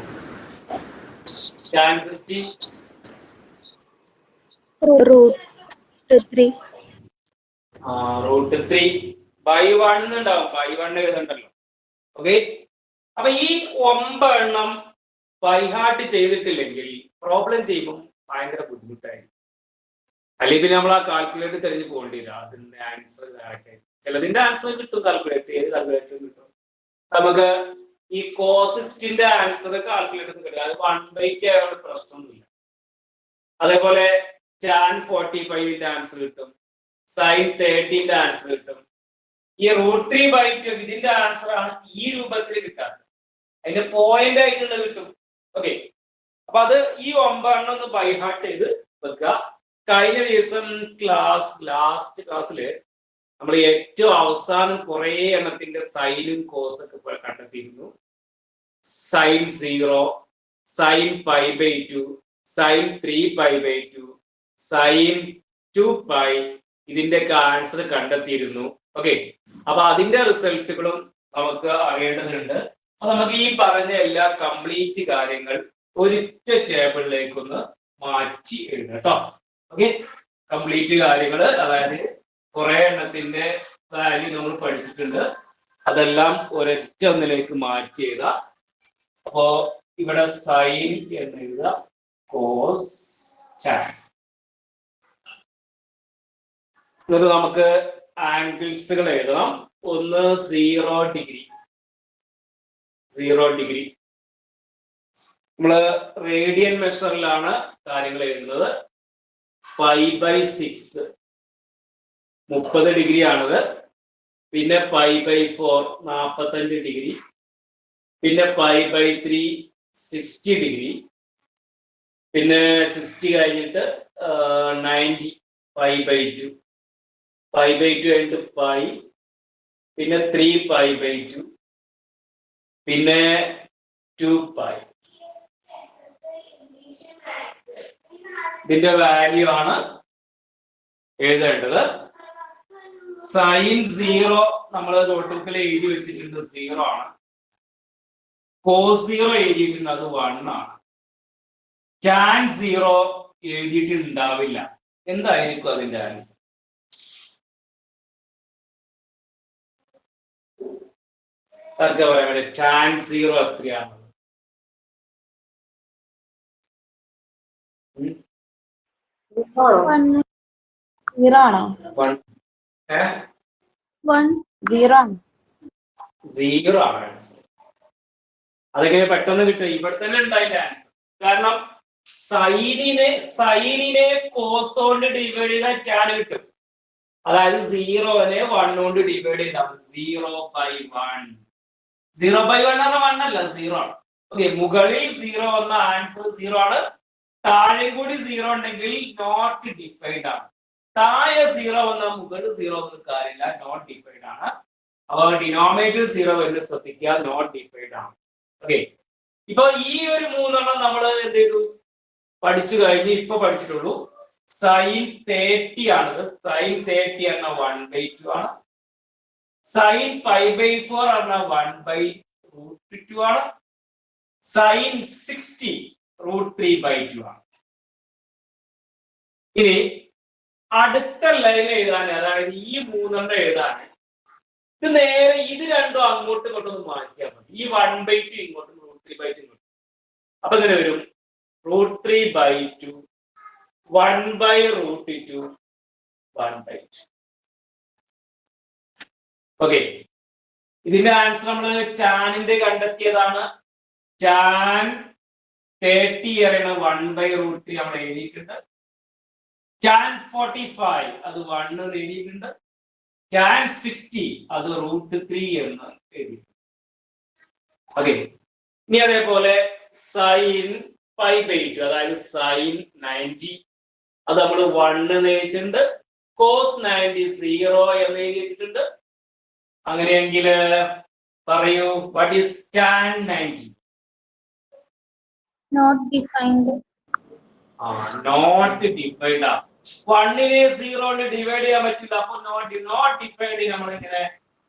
tan 60 root 3. Root 3/1 ഉണ്ടാവും. /1 എഴുതണ്ടല്ലോ. ഓക്കെ, അപ്പൊ ഈ 9 എണ്ണം ബൈഹാർട്ട് ചെയ്തിട്ടില്ലെങ്കിൽ പ്രോബ്ലം ചെയ്യുമ്പോൾ ഭയങ്കര ബുദ്ധിമുട്ടായിരിക്കും. അല്ലെങ്കിൽ പിന്നെ നമ്മൾ ആ കാൽക്കുലേറ്റർ തിരഞ്ഞു പോകേണ്ടി വരും. അതിന്റെ ആൻസർ കറക്റ്റ്. ചിലതിന്റെ ആൻസർ കിട്ടും, കാൽക്കുലേറ്റർ ഏത് കാൽക്കുലേറ്ററും കിട്ടും. നമുക്ക് ഈ cos 60ന്റെ ആൻസർ കാൽക്കുലേറ്റർ കിട്ടും. അത് 1/2 ആയതുകൊണ്ട് പ്രശ്നമൊന്നുമില്ല. അതേപോലെ tan 45ന്റെ ആൻസർ കിട്ടും, sin 30ന്റെ ആൻസർ കിട്ടും. ഈ റൂട്ട് 3/2 ഇതിന്റെ ആൻസർ ആണ് ഈ രൂപത്തിൽ കിട്ടാത്തത്. അതിന്റെ പോയിന്റ് ആയിട്ടുള്ളത് കിട്ടും. ഓക്കെ, അപ്പൊ അത് ഈ 9 എണ്ണം ഒന്ന് ബൈഹാർട്ട് ചെയ്ത് വെക്കുക. കഴിഞ്ഞ ദിവസം ലാസ്റ്റ് ക്ലാസ്സില് നമ്മൾ ഏറ്റവും അവസാനം കുറെ എണ്ണത്തിന്റെ സൈനും കോസും ഒക്കെ കണ്ടെത്തിയിരുന്നു. sin 0, sin π/2, sin 3π/2, sin 2π ഇതിന്റെ ആൻസർ കണ്ടെത്തിയിരുന്നു. ഓക്കെ, അപ്പൊ അതിന്റെ റിസൾട്ടുകളും നമുക്ക് അറിയേണ്ടതുണ്ട്. അപ്പൊ നമുക്ക് ഈ പറഞ്ഞ എല്ലാ കംപ്ലീറ്റ് കാര്യങ്ങൾ ഒരൊറ്റ ടേബിളിലേക്കൊന്ന് മാറ്റി എഴുതാം കേട്ടോ. ഓക്കെ, കംപ്ലീറ്റ് കാര്യങ്ങൾ, അതായത് കുറെ എണ്ണത്തിന്റെ വാല്യൂ നമ്മൾ പഠിച്ചിട്ടുണ്ട്. അതെല്ലാം ഒരൊറ്റ ഒന്നിലേക്ക് മാറ്റി എഴുതാം. അപ്പോ ഇവിടെ സൈൻ എന്ന് എഴുതാം, കോസ്, ടാൻ. എന്നിട്ട് നമുക്ക് ആംഗിൾസുകൾ എഴുതണം. ഒന്ന് 0 ഡിഗ്രി. നമ്മള് റേഡിയൻ മെഷറിലാണ് കാര്യങ്ങൾ എഴുതുന്നത്. π/6 30 ഡിഗ്രി ആണത്. പിന്നെ π/4 45 ഡിഗ്രി. പിന്നെ π/3 60 ഡിഗ്രി. പിന്നെ 60 കഴിഞ്ഞിട്ട് 90 π/2. π/2 കഴിഞ്ഞിട്ട് π, പിന്നെ 3π/2, പിന്നെ 2π. ഇതിന്റെ വാല്യൂ ആണ് എഴുതേണ്ടത്. സൈൻ 0 നമ്മൾ നോട്ട്ബുക്കിൽ എഴുതി വെച്ചിട്ടുണ്ട്, 0 ആണ്. കോസ് 0 എഴുതിയിട്ടുണ്ട്, അത് 1 ആണ്. ടാൻ 0 എഴുതിയിട്ടുണ്ടാവില്ല. എന്തായിരിക്കും അതിന്റെ ആൻസർ? ആർക്കാ പറയാൻ വേണ്ടി? ടാൻ 0 എത്രയാണ്? Zero ആണോ? 0 ആണ്. 0 ആണ് ആൻസർ. അതെങ്ങനെ പെട്ടെന്ന് കിട്ടും? ഇവിടെ തന്നെ ഉണ്ടായില്ല ആൻസർ. കാരണം സൈനിനെ കോസ് കൊണ്ട് ഡിവൈഡ് ചെയ്താൽ ടാൻ കിട്ടും. അതായത് 0നെ 1 കൊണ്ട് ഡിവൈഡ് ചെയ്താൽ 0/1. 0/1 ആണ്, 1 അല്ല, 0 ആണ്. ഓക്കെ, മുകളിൽ 0 വന്ന ആൻസർ 0 ആണ്. താഴെ കൂടി 0 ഉണ്ടെങ്കിൽ നോട്ട് ഡിഫൈൻഡ് ആണ്. താഴെ 0 വന്ന മുകളിൽ 0 ഒന്നും കാര്യമില്ല, നോട്ട് ഡിഫൈൻഡ് ആണ്. അപ്പൊ ഡിനോമിനേറ്റർ 0 വരുന്നത് ശ്രദ്ധിക്കുക, നോട്ട് ഡിഫൈൻഡ് ആണ്. ഓക്കെ, ഇപ്പൊ ഈ ഒരു 3 എണ്ണം നമ്മൾ എന്ത് ചെയ്തു? പഠിച്ചു കഴിഞ്ഞ് ഇപ്പൊ പഠിച്ചിട്ടുള്ളൂ. sin 30 ആണത്. sin 30 എന്ന 1/2 ആണ്. sin π/4 എന്ന 1/√2 ആണ്. sin 60 √3/2 ആണ്. ഇനി അടുത്ത ലൈൻ എഴുതാൻ, അതായത് ഈ 3 എണ്ണം എഴുതാൻ, ഇത് നേരെ ഇത് രണ്ടും അങ്ങോട്ടും ഇങ്ങോട്ടും മാറ്റിയാൽ മതി. ഈ 1/2 ഇങ്ങോട്ടും √3/2 ഇങ്ങോട്ടും. അപ്പൊ ഇങ്ങനെ വരും √3/2 1/√2 1/2. ഓക്കെ, ഇതിന്റെ ആൻസർ നമ്മൾ ടാനിന്റെ കണ്ടെത്തിയതാണ്. ടാൻ 30 അറിയണ 1/√3 നമ്മൾ എഴുതിയിട്ടുണ്ട്. ടാൻ 45 അത് 1 എന്ന് എഴുതിയിട്ടുണ്ട്. ടാൻ 60 അത് √3 എന്ന് എഴുതിയിട്ടുണ്ട്. ഓക്കെ, ഇനി അതേപോലെ സൈൻ π/2 അതായത് സൈൻ 90 അത് നമ്മൾ 1 എന്ന് എഴുതിയിട്ടുണ്ട്. കോസ് 90 0 എന്ന് എഴുതി വെച്ചിട്ടുണ്ട്. അങ്ങനെയെങ്കിൽ പറയൂ, what is tan 90? Not defined. Not defined ആ. 1നെ 0 കൊണ്ട് ഡിവൈഡ് ചെയ്യാൻ പറ്റില്ല. അപ്പൊ നോട്ട് ഡിഫൈൻഡ് നമ്മൾ ഇങ്ങനെ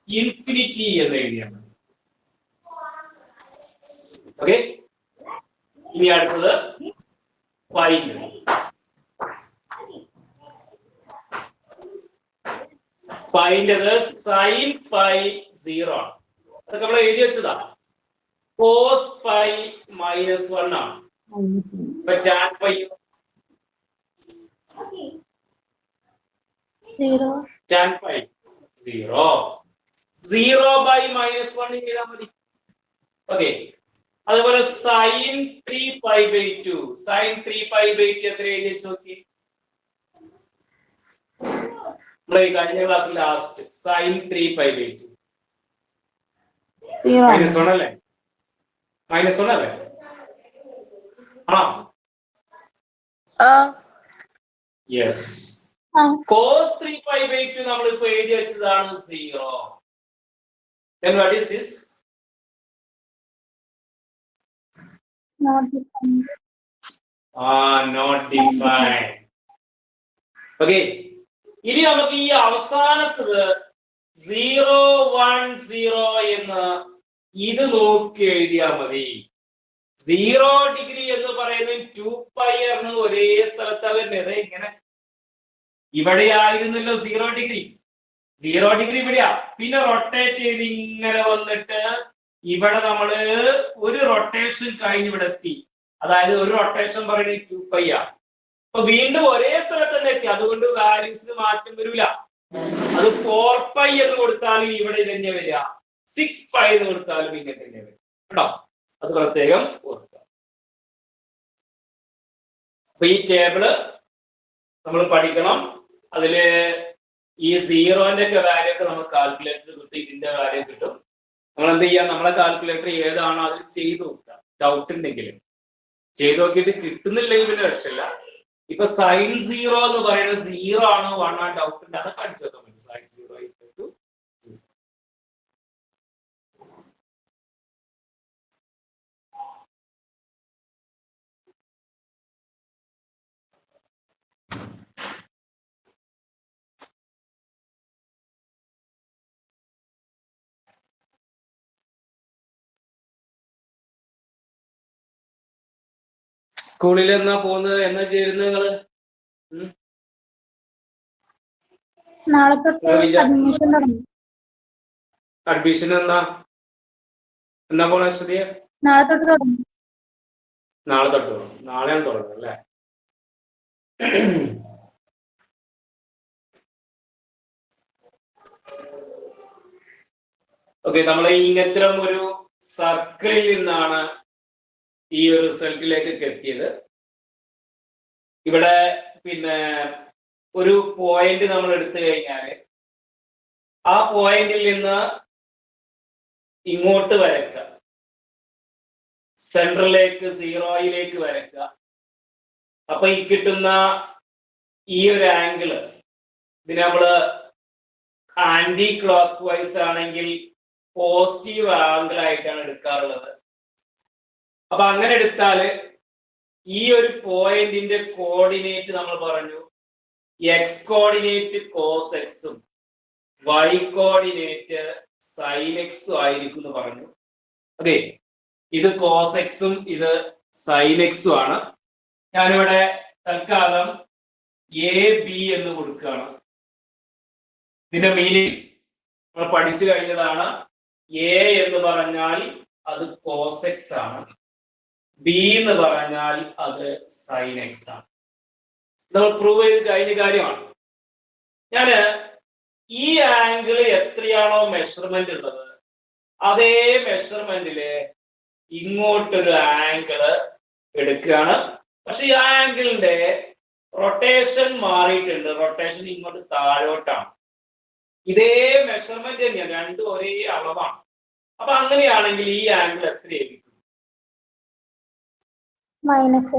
ഇൻഫിനിറ്റി എന്ന് എഴുതിയാൽ മതി. ഓക്കെ, ഇനി അടുത്തത് ഫൈൻഡ്. ഫൈൻഡ് സൈൻ പൈ 0 ആണ്. അതൊക്കെ നമ്മൾ എഴുതി വെച്ചതാ. കോസ് പൈ -1 ആണ്. ഇപ്പൊ tan pi 0. tan pi 0. 0 by -1 ചെയ്താൽ മതി. ഓക്കെ, അതുപോലെ sin 3π/2. sin 3π/2 എത്ര എഴുതി വെച്ച് നോക്കി. നമ്മളെ കഴിഞ്ഞ ക്ലാസ് ലാസ്റ്റ് sin 3π/2 -1 അല്ലേ? -1 അല്ലേ? യെസ്. cos 3π/2 നമ്മൾ ഇപ്പോ എഴുതി വെച്ചതാണ് 0. then what is this? Not defined. not defined. Okay, ഇനി നമുക്ക് ഈ അവസാനത്തത് 0 1 0 എന്ന് ഇത് നോക്കി എഴുതിയാൽ മതി. 0 ഡിഗ്രി എന്ന് പറയുന്നത് 2π ഒരേ സ്ഥലത്താണ് വരുന്നത്. ഇങ്ങനെ ഇവിടെ ആയിരുന്നല്ലോ 0 ഡിഗ്രി. 0 ഡിഗ്രി ഇവിടെയാ. പിന്നെ റൊട്ടേറ്റ് ചെയ്ത് ഇങ്ങനെ വന്നിട്ട് ഇവിടെ നമ്മള് ഒരു റൊട്ടേഷൻ കഴിഞ്ഞ് ഇവിടെ എത്തി. അതായത് ഒരു റൊട്ടേഷൻ പറയുന്നത് 2π ആ. അപ്പൊ വീണ്ടും ഒരേ സ്ഥലത്ത് തന്നെ എത്തി. അതുകൊണ്ട് വാല്യൂസിന് മാറ്റം വരില്ല. അത് 4π എന്ന് കൊടുത്താലും ഇവിടെ തന്നെ വരിക, 6π എന്ന് കൊടുത്താലും ഇങ്ങനെ തന്നെ വരും കേട്ടോ. അത് പ്രത്യേകം ഓർക്കുക. അപ്പൊ ഈ ടേബിള് നമ്മൾ പഠിക്കണം. അതില് ഈ 0ന്റെ ഒക്കെ വാല്യൂ ഒക്കെ നമ്മൾ കാൽക്കുലേറ്റർ കിട്ടും, ഇതിന്റെ വാല്യൂ കിട്ടും. നമ്മൾ എന്ത് ചെയ്യാം, നമ്മളെ കാൽക്കുലേറ്റർ ഏതാണോ അതിൽ ചെയ്ത് നോക്കുക. ഡൗട്ട് ഉണ്ടെങ്കിൽ ചെയ്ത് നോക്കിയിട്ട് കിട്ടുന്നില്ലെങ്കിൽ പിന്നെ രക്ഷയില്ല. ഇപ്പൊ sin 0 എന്ന് പറയുന്നത് 0 ആണോ 1 ആണോ ഡൗട്ട് ഉണ്ട്, അതൊക്കെ പഠിച്ചു നോക്കാൻ പറ്റും. sin 0 = 0. സ്കൂളിൽ എന്നാ പോകുന്നത്, എന്നാ ചേരുന്നത് നിങ്ങള്? നാളെ തൊട്ട് അഡ്മിഷൻ തുടങ്ങും. അഡ്മിഷൻ എന്നാ പോണ ശ്രുതിയ? നാളെ തൊട്ട് തുടങ്ങും. നാളെ തൊട്ട്? നാളെയാണ് തുടങ്ങുന്നത് അല്ലേ? ഓക്കെ, നമ്മൾ ഇങ്ങനത്തരം ഒരു സർക്കിളിൽ നിന്നാണ് ഈ ഒരു റിസൾട്ടിലേക്ക് എത്തിയത്. ഇവിടെ പിന്നെ ഒരു പോയിന്റ് നമ്മൾ എടുത്തു കഴിഞ്ഞാൽ ആ പോയിന്റിൽ നിന്ന് ഇങ്ങോട്ട് വരയ്ക്കുക, സെൻട്രലിലേക്ക് 0യിലേക്ക് വരയ്ക്കുക. അപ്പൊ ഈ കിട്ടുന്ന ഈ ഒരു ആംഗിള് ഇതിന് നമ്മള് ആന്റി ക്ലോക്ക് വൈസ് ആണെങ്കിൽ പോസിറ്റീവ് ആംഗിൾ ആയിട്ടാണ് എടുക്കാറുള്ളത്. അപ്പൊ അങ്ങനെ എടുത്താല് ഈ ഒരു പോയിന്റിന്റെ കോർഡിനേറ്റ് നമ്മൾ പറഞ്ഞു x കോർഡിനേറ്റ് കോസ് എക്സും y കോർഡിനേറ്റ് സൈൻ എക്സും ആയിരിക്കും എന്ന് പറഞ്ഞു. ഓക്കെ, ഇത് കോസ് എക്സും ഇത് സൈൻ എക്സും ആണ്. ഞാനിവിടെ തൽക്കാലം AB എന്ന് കൊടുക്കുകയാണ്. ഇതിന്റെ മീനിങ് നമ്മൾ പഠിച്ചു കഴിഞ്ഞതാണ്. A എന്ന് പറഞ്ഞാൽ അത് കോസ് എക്സ് ആണ്, B എന്ന് പറഞ്ഞാൽ അത് സൈൻ എക്സ് ആണ്. നമ്മൾ പ്രൂവ് ചെയ്ത് കഴിഞ്ഞ കാര്യമാണ്. ഞാന് ഈ ആംഗിള് എത്രയാണോ മെഷർമെന്റ് ഉള്ളത് അതേ മെഷർമെന്റില് ഇങ്ങോട്ടൊരു ആംഗിള് എടുക്കുകയാണ്. പക്ഷെ ഈ ആംഗിളിന്റെ റൊട്ടേഷൻ മാറിയിട്ടുണ്ട്. റൊട്ടേഷൻ ഇങ്ങോട്ട് താഴോട്ടാണ്. ഇതേ മെഷർമെന്റ് തന്നെയാണ്, രണ്ടും ഒരേ അളവാണ്. അപ്പൊ അങ്ങനെയാണെങ്കിൽ ഈ ആംഗിൾ എത്രയായിരിക്കും? -x.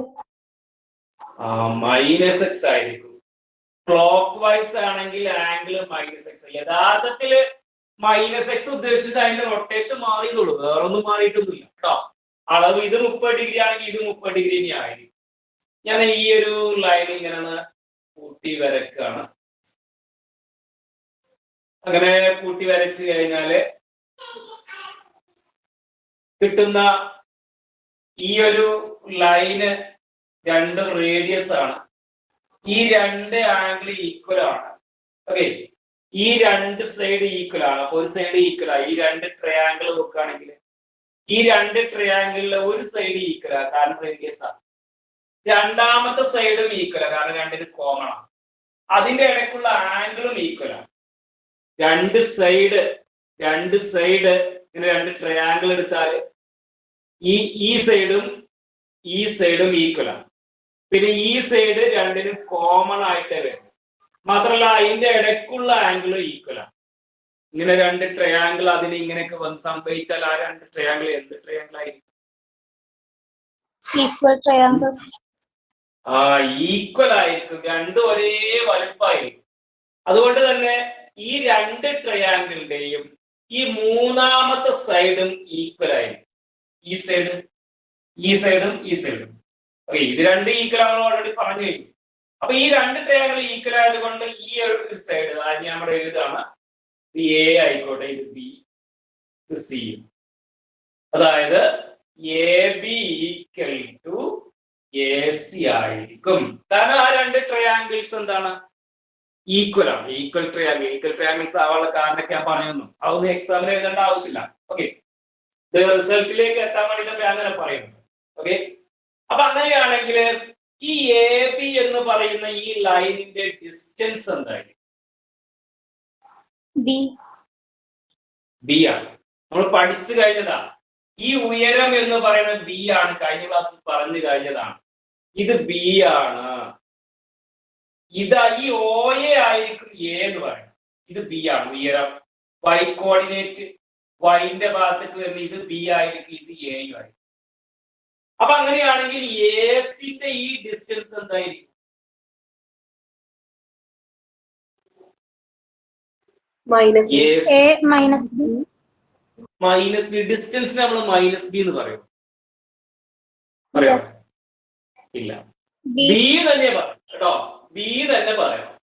-x ആയിരിക്കും. ക്ലോക്ക് വൈസ് ആണെങ്കിൽ ആംഗിൾ -x. യഥാർത്ഥത്തില് -x ഉദ്ദേശിച്ചത് അതിന്റെ റൊട്ടേഷൻ മാറിയതുള്ളൂ, വേറൊന്നും മാറിയിട്ടൊന്നുമില്ല കേട്ടോ. അളവ് ഇത് 30 ഡിഗ്രി ആണെങ്കിൽ ഇത് 30 ഡിഗ്രി ഇനി ആയിരിക്കും. ഞാൻ ഈ ഒരു ലൈൻ ഇങ്ങനെ കൂട്ടി വരക്കാണ്. അങ്ങനെ കൂട്ടി വരച്ചു കഴിഞ്ഞാല് കിട്ടുന്ന ഈ ഒരു ലൈന് 2 റേഡിയസ് ആണ്. ഈ 2 ആംഗിൾ ഈക്വൽ ആണ്. ഓക്കെ, ഈ 2 സൈഡ് ഈക്വൽ ആണ്. അപ്പൊ ഒരു സൈഡ് ഈക്വൽ ആണ്. ഈ 2 ട്രയാങ്കിൾ നോക്കുകയാണെങ്കിൽ ഈ 2 ട്രയാങ്കിളിലെ ഒരു സൈഡ് ഈക്വൽ ആണ്, കാരണം റേഡിയസ് ആണ്. രണ്ടാമത്തെ സൈഡും ഈക്വൽ ആണ്, കാരണം രണ്ടിന് കോമൺ ആണ്. അതിന്റെ ഇടയ്ക്കുള്ള ആംഗിളും ഈക്വൽ ആണ്. രണ്ട് സൈഡ് ഇങ്ങനെ 2 ട്രയാങ്കിൾ എടുത്താൽ ഈ സൈഡും ഈക്വൽ ആണ്. പിന്നെ ഈ സൈഡ് രണ്ടിനും കോമൺ ആയിട്ട് വരും. മാത്രമല്ല അതിന്റെ ഇടയ്ക്കുള്ള ആംഗിളും ഈക്വൽ ആണ്. ഇങ്ങനെ 2 ട്രയാങ്കിൾ അതിന് ഇങ്ങനെയൊക്കെ വന്ന് സംഭവിച്ചാൽ ആ 2 ട്രയാങ്കിൾ എന്ത് ട്രയാങ്കിൾ ആയിരിക്കും? Equal triangles. ഈക്വൽ ആയിരിക്കും. രണ്ടും ഒരേ വലുപ്പമായിരിക്കും. അതുകൊണ്ട് തന്നെ ഈ 2 ട്രയാങ്കിളിന്റെയും ഈ മൂന്നാമത്തെ സൈഡും ഈക്വൽ ആയിരിക്കും. ഈ സൈഡും ഓക്കെ, ഇത് 2 ഈക്വൽ ആണെന്ന് ഓൾറെഡി പറഞ്ഞു കഴിഞ്ഞു. അപ്പൊ ഈ 2 ട്രയാങ്കിൾ ഈക്വൽ ആയതുകൊണ്ട് ഈ ഒരു സൈഡ് അതായത് നമ്മുടെ എഴുതാണ് ഇത് എ ആയിക്കോട്ടെ, ഇത് ബി, ഇത് സി. അതായത് a b equal to a c ആയിരിക്കും. കാരണം ആ 2 ട്രയാങ്കിൾസ് എന്താണ്? ഈക്വൽ ആണ്. ഈക്വൽ ട്രയാങ്കിൾസ് ആവാനുള്ള കാരണമൊക്കെ ഞാൻ പറയുന്നു. അതൊന്നും എക്സാമിന് എഴുതേണ്ട ആവശ്യമില്ല. ഓക്കെ, റിസൾട്ടിലേക്ക് എത്താൻ വേണ്ടിയിട്ട് അങ്ങനെ പറയുന്നു. ഓക്കെ, അപ്പൊ അങ്ങനെയാണെങ്കിൽ ഈ എ ബി എന്ന് പറയുന്ന ഈ ലൈനിന്റെ ഡിസ്റ്റൻസ് എന്തായിരിക്കും? ബി ആണ്. നമ്മൾ പഠിച്ചു കഴിഞ്ഞതാണ്. ഈ ഉയരം എന്ന് പറയുന്നത് ബി ആണ്. കഴിഞ്ഞ ക്ലാസ്സിൽ പറഞ്ഞു കഴിഞ്ഞതാണ്. ഇത് ബി ആണ്. ഈ ഒ എ ആയിരിക്കും എ എന്ന് പറയുന്നത്. ഇത് ബി ആണ് ഉയരം. വൈ കോർഡിനേറ്റ് വൈന്റെ ഭാഗത്തേക്ക് വരുന്ന ഇത് ബി ആയിരിക്കും, ഇത് എയും ആയിരിക്കും. അപ്പൊ അങ്ങനെയാണെങ്കിൽ എസിന്റെ ഈ ഡിസ്റ്റൻസ് എന്തായിരിക്കും? Minus B. ഡിസ്റ്റൻസ് നമ്മൾ മൈനസ് ബി എന്ന് പറയും. പറയാം? ഇല്ല, ബി തന്നെ പറയും കേട്ടോ. ബി തന്നെ പറയണം.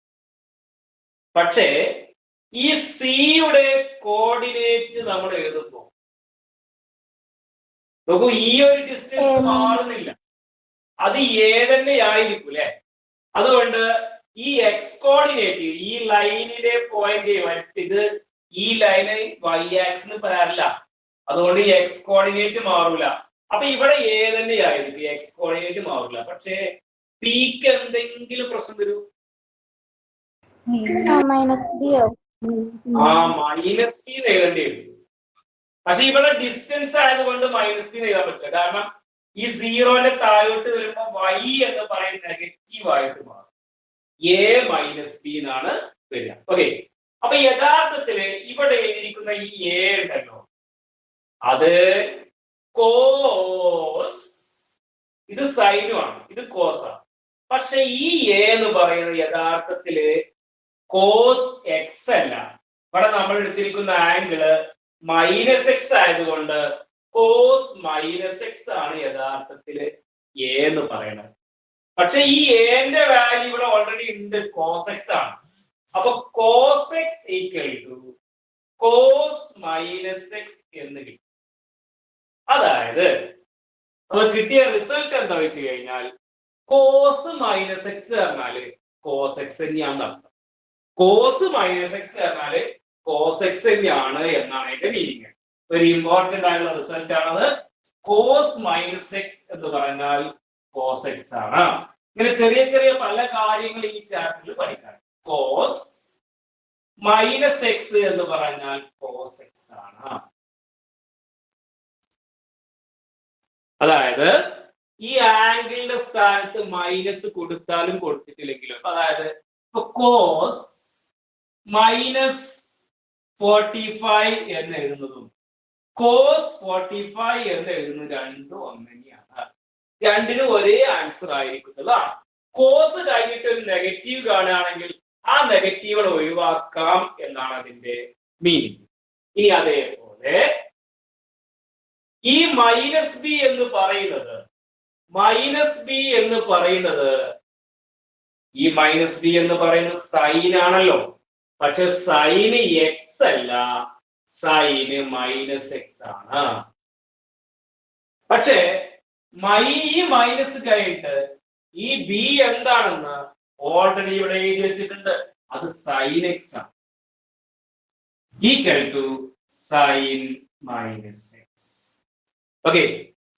പക്ഷേ ഈ സിയുടെ കോർഡിനേറ്റ് നമ്മൾ എഴുതുമ്പോൾ നോക്കൂ, ഈ ഒരു ഡിസ്റ്റൻസ് മാറുന്നില്ല. അത് എ തന്നെ ആയിരിക്കും അല്ലെ. അതുകൊണ്ട് ഈ എക്സ് കോർഡിനേറ്റ് ഈ ലൈനിലെ പോയിന്റ് ഇത് ഈ ലൈന് വൈ ആക്സിന് പാരല. അതുകൊണ്ട് ഈ എക്സ് കോർഡിനേറ്റ് മാറൂല. അപ്പൊ ഇവിടെ എ തന്നെ ആയിരിക്കും, എക്സ് കോർഡിനേറ്റ് മാറില്ല. പക്ഷേ പിക്ക് എന്തെങ്കിലും പ്രശ്നം വരൂ? മൈനസ് ബി എഴുതേണ്ടി വരും. പക്ഷെ ഇവിടെ ഡിസ്റ്റൻസ് ആയതുകൊണ്ട് മൈനസ് ബി എഴുതാൻ പറ്റില്ല. കാരണം ഈ സീറോന്റെ താഴോട്ട് വരുമ്പോൾ വൈ എന്ന് പറയുന്ന നെഗറ്റീവ് ആയിട്ട് മാറും. എ മൈനസ് ബി എന്നാണ് വരിക. ഓക്കെ, അപ്പൊ യഥാർത്ഥത്തില് ഇവിടെ എഴുതിയിരിക്കുന്ന ഈ എ ഉണ്ടല്ലോ, അത് കോസ്, ഇത് സൈനുമാണ്, ഇത് കോസാണ്. പക്ഷെ ഈ എ എന്ന് പറയുന്നത് യഥാർത്ഥത്തില് കോസ് എക്സ് അല്ല. ഇവിടെ നമ്മൾ എടുത്തിരിക്കുന്ന ആംഗിള് മൈനസ് എക്സ് ആയതുകൊണ്ട് കോസ് മൈനസ് എക്സ് ആണ് യഥാർത്ഥത്തില് എ എന്ന് പറയുന്നത്. പക്ഷെ ഈ എന്റെ വാല്യൂ ഇവിടെ ഓൾറെഡി ഉണ്ട്, കോസ് എക്സ് ആണ്. അപ്പൊ cos x equal to cos minus x എന്ന് കിട്ടും. അതായത് നമുക്ക് കിട്ടിയ റിസൾട്ട് എന്താ വെച്ച് കഴിഞ്ഞാൽ കോസ് മൈനസ് എക്സ് പറഞ്ഞാല് കോസ് എക്സ് തന്നെയാണ് അർത്ഥം. കോസ് മൈനസ് എക്സ് പറഞ്ഞാല് കോസ് എക്സ് തന്നെയാണ് എന്നാണ് അതിന്റെ മീനിങ്. ഒരു ഇമ്പോർട്ടന്റ് ആയിട്ടുള്ള റിസൾട്ട് ആണത്. കോസ് മൈനസ് എക്സ് എന്ന് പറഞ്ഞാൽ കോസ് എക്സ് ആണ്. ഇങ്ങനെ ചെറിയ ചെറിയ പല കാര്യങ്ങൾ ഈ ചാപ്റ്ററിൽ പഠിക്കാം. കോസ് മൈനസ് എക്സ് എന്ന് പറഞ്ഞാൽ കോസ് എക്സ് ആണ്. അതായത് ഈ ആംഗിളിന്റെ സ്ഥാനത്ത് മൈനസ് കൊടുത്താലും കൊടുത്തിട്ടില്ലെങ്കിലും, അതായത് ഇപ്പൊ കോസ് മൈനസ് 45 എന്ന് എഴുതുന്നതും കോസ് 45 എന്ന് എഴുതുന്നത് രണ്ടും ഒന്ന് തന്നെയാണ്. രണ്ടിനും ഒരേ ആൻസർ ആയിരിക്കുന്നതാണ്. കോസ് കഴിഞ്ഞിട്ട് ഒരു നെഗറ്റീവ് കാണുകയാണെങ്കിൽ ആ നെഗറ്റീവുകൾ ഒഴിവാക്കാം എന്നാണ് അതിന്റെ മീനിങ്. ഇനി അതേപോലെ ഈ മൈനസ് ബി എന്ന് പറയുന്നത് ഈ മൈനസ് ബി എന്ന് പറയുന്നത് സൈൻ ആണല്ലോ. പക്ഷെ സൈന് എക്സ് അല്ല, സൈന് മൈനസ് എക്സ് ആണ്. പക്ഷെ ഈ മൈനസ് കഴിഞ്ഞിട്ട് ഈ ബി എന്താണെന്ന് ഓൾറെഡി ഇവിടെ എഴുതി വെച്ചിട്ടുണ്ട്. അത് സൈൻ എക്സ് ആണ്. Equal to sine minus x. Okay,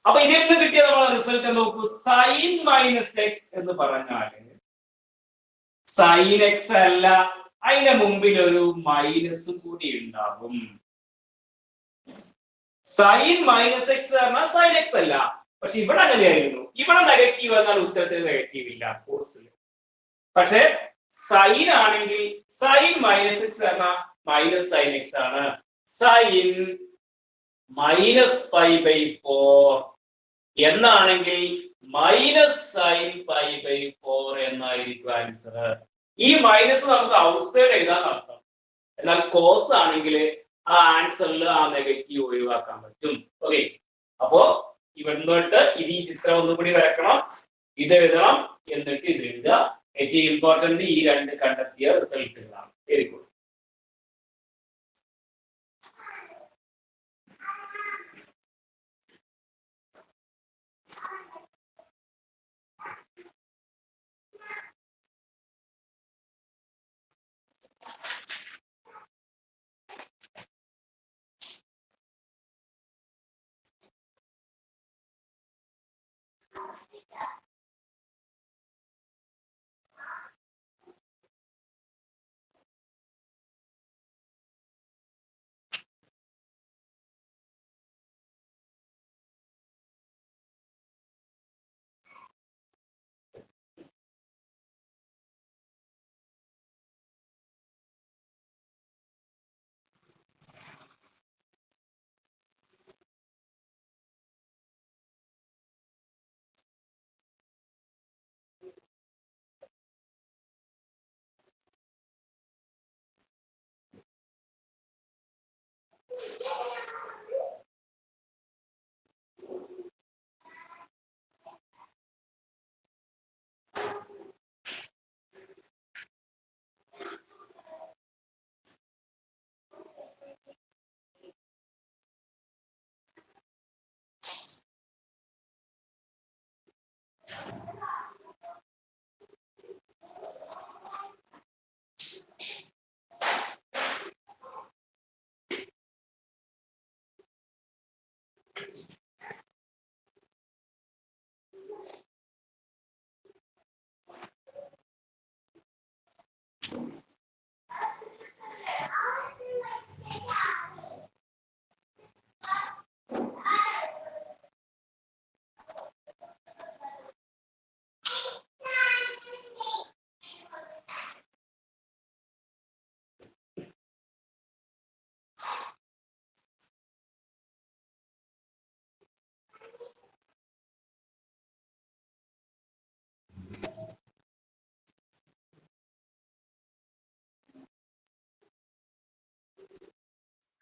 അപ്പൊ ഇതിൽ നിന്ന് കിട്ടിയ നമ്മളെ റിസൾട്ട് നോക്കൂ. സൈൻ മൈനസ് എക്സ് എന്ന് പറഞ്ഞാല് സൈൻ എക്സ് അല്ല, അതിന്റെ മുമ്പിൽ ഒരു മൈനസ് കൂടി ഉണ്ടാകും. സൈൻ മൈനസ് എക്സ് പറഞ്ഞാൽ സൈൻ എക്സ് അല്ല. പക്ഷെ ഇവിടെ അങ്ങനെയായിരുന്നു. ഇവിടെ നെഗറ്റീവ് എന്നാൽ ഉത്തരത്തിൽ നെഗറ്റീവ് ഇല്ല കോഴ്സിൽ. പക്ഷെ സൈൻ ആണെങ്കിൽ സൈൻ മൈനസ് എക്സ് പറഞ്ഞാൽ മൈനസ് സൈൻ എക്സ് ആണ്. സൈൻ -π/4 എന്നാണെങ്കിൽ -sin π/4 എന്നായിരിക്കും ആൻസർ. ഈ മൈനസ് നമുക്ക് ഔട്ട്സൈഡ് എഴുതാൻ അർത്ഥം. എന്നാൽ കോസ് ആണെങ്കിൽ ആ ആൻസറിൽ ആ നെഗറ്റീവ് ഒഴിവാക്കാൻ പറ്റും. ഓക്കെ, അപ്പോ ഇവിടുന്നോട്ട് ഇത് ഈ ചിത്രം ഒന്നുകൂടി വരക്കണം, ഇത് എഴുതണം, എന്നിട്ട് ഇത് എഴുതുക. ഏറ്റവും ഇമ്പോർട്ടന്റ് ഈ രണ്ട് കണ്ടെത്തിയ റിസൾട്ടുകളാണ്. Very good.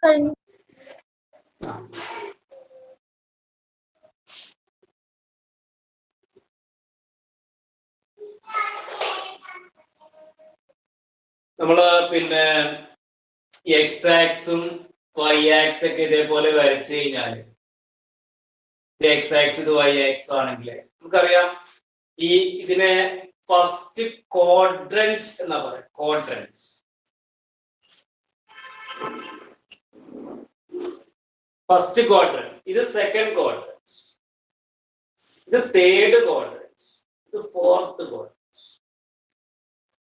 കഴിഞ്ഞു. നമ്മള് പിന്നെ എക്സ് ആക്സും വൈ ആക്സ് ഒക്കെ ഇതേപോലെ വരച്ചു കഴിഞ്ഞാല് എക്സ് ആക്സ് ഇത് വൈ ആക്സ് ആണെങ്കിൽ നമുക്കറിയാം ഈ ഇതിനെ ഫസ്റ്റ് ക്വാഡ്രന്റ് എന്നാ പറയാ. ക്വാഡ്രന്റ്, ഫസ്റ്റ് ക്വാഡ്രന്റ്, ഇത് സെക്കൻഡ് ക്വാഡ്രന്റ്, ഇത് തേർഡ് ക്വാഡ്രന്റ്, ഇത് ഫോർത്ത് ക്വാഡ്രന്റ്.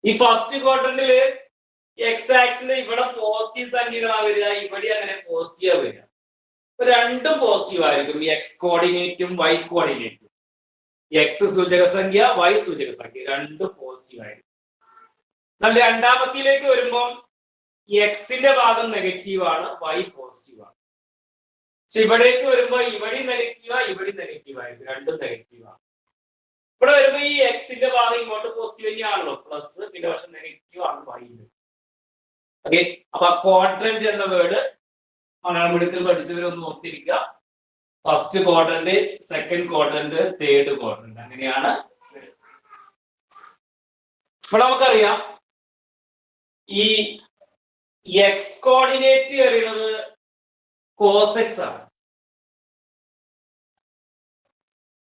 ഈ ഫസ്റ്റ് ക്വാഡ്രന്റില് എക്സ് ആക്സിന്റെ ഇവിടെ പോസിറ്റീവ് സംഖ്യകളാ വരിക, ഇവിടെ അങ്ങനെ പോസിറ്റീവാ വരിക. രണ്ടും പോസിറ്റീവ് ആയിരിക്കും, എക്സ് കോർഡിനേറ്റും വൈ കോർഡിനേറ്റും. എക്സ് സൂചക സംഖ്യ, വൈ സൂചക സംഖ്യ രണ്ടും പോസിറ്റീവ് ആയിരിക്കും. എന്നാൽ രണ്ടാമത്തിലേക്ക് വരുമ്പോൾ എക്സിന്റെ ഭാഗം നെഗറ്റീവ് ആണ്, വൈ പോസിറ്റീവ് ആണ്. പക്ഷെ ഇവിടേക്ക് വരുമ്പോ ഇവിടെ നെഗറ്റീവാ, ഇവിടെ നെഗറ്റീവ് ആയിരിക്കും, രണ്ടും നെഗറ്റീവ് ആണ്. ഇവിടെ വരുമ്പോ ഈ എക്സിന്റെ ഭാഗം ഇങ്ങോട്ട് പോസിറ്റീവ് തന്നെയാണല്ലോ, പ്ലസ്, പിന്നെ പക്ഷെ നെഗറ്റീവ് ആണ് വൈയിൽ. ഓക്കെ, അപ്പൊ ക്വാഡ്രന്റ് എന്ന വേർഡ് മലയാളം മീഡിയത്തിൽ പഠിച്ചവരൊന്ന് ഓർത്തിരിക്കുക. First quadrant, second quadrant, third quadrant, അങ്ങനെയാണ്. ഇവിടെ നമുക്കറിയാം ഈ എക്സ് കോർഡിനേറ്റ് അറിയുന്നത് കോസെക്സ് ആണ്.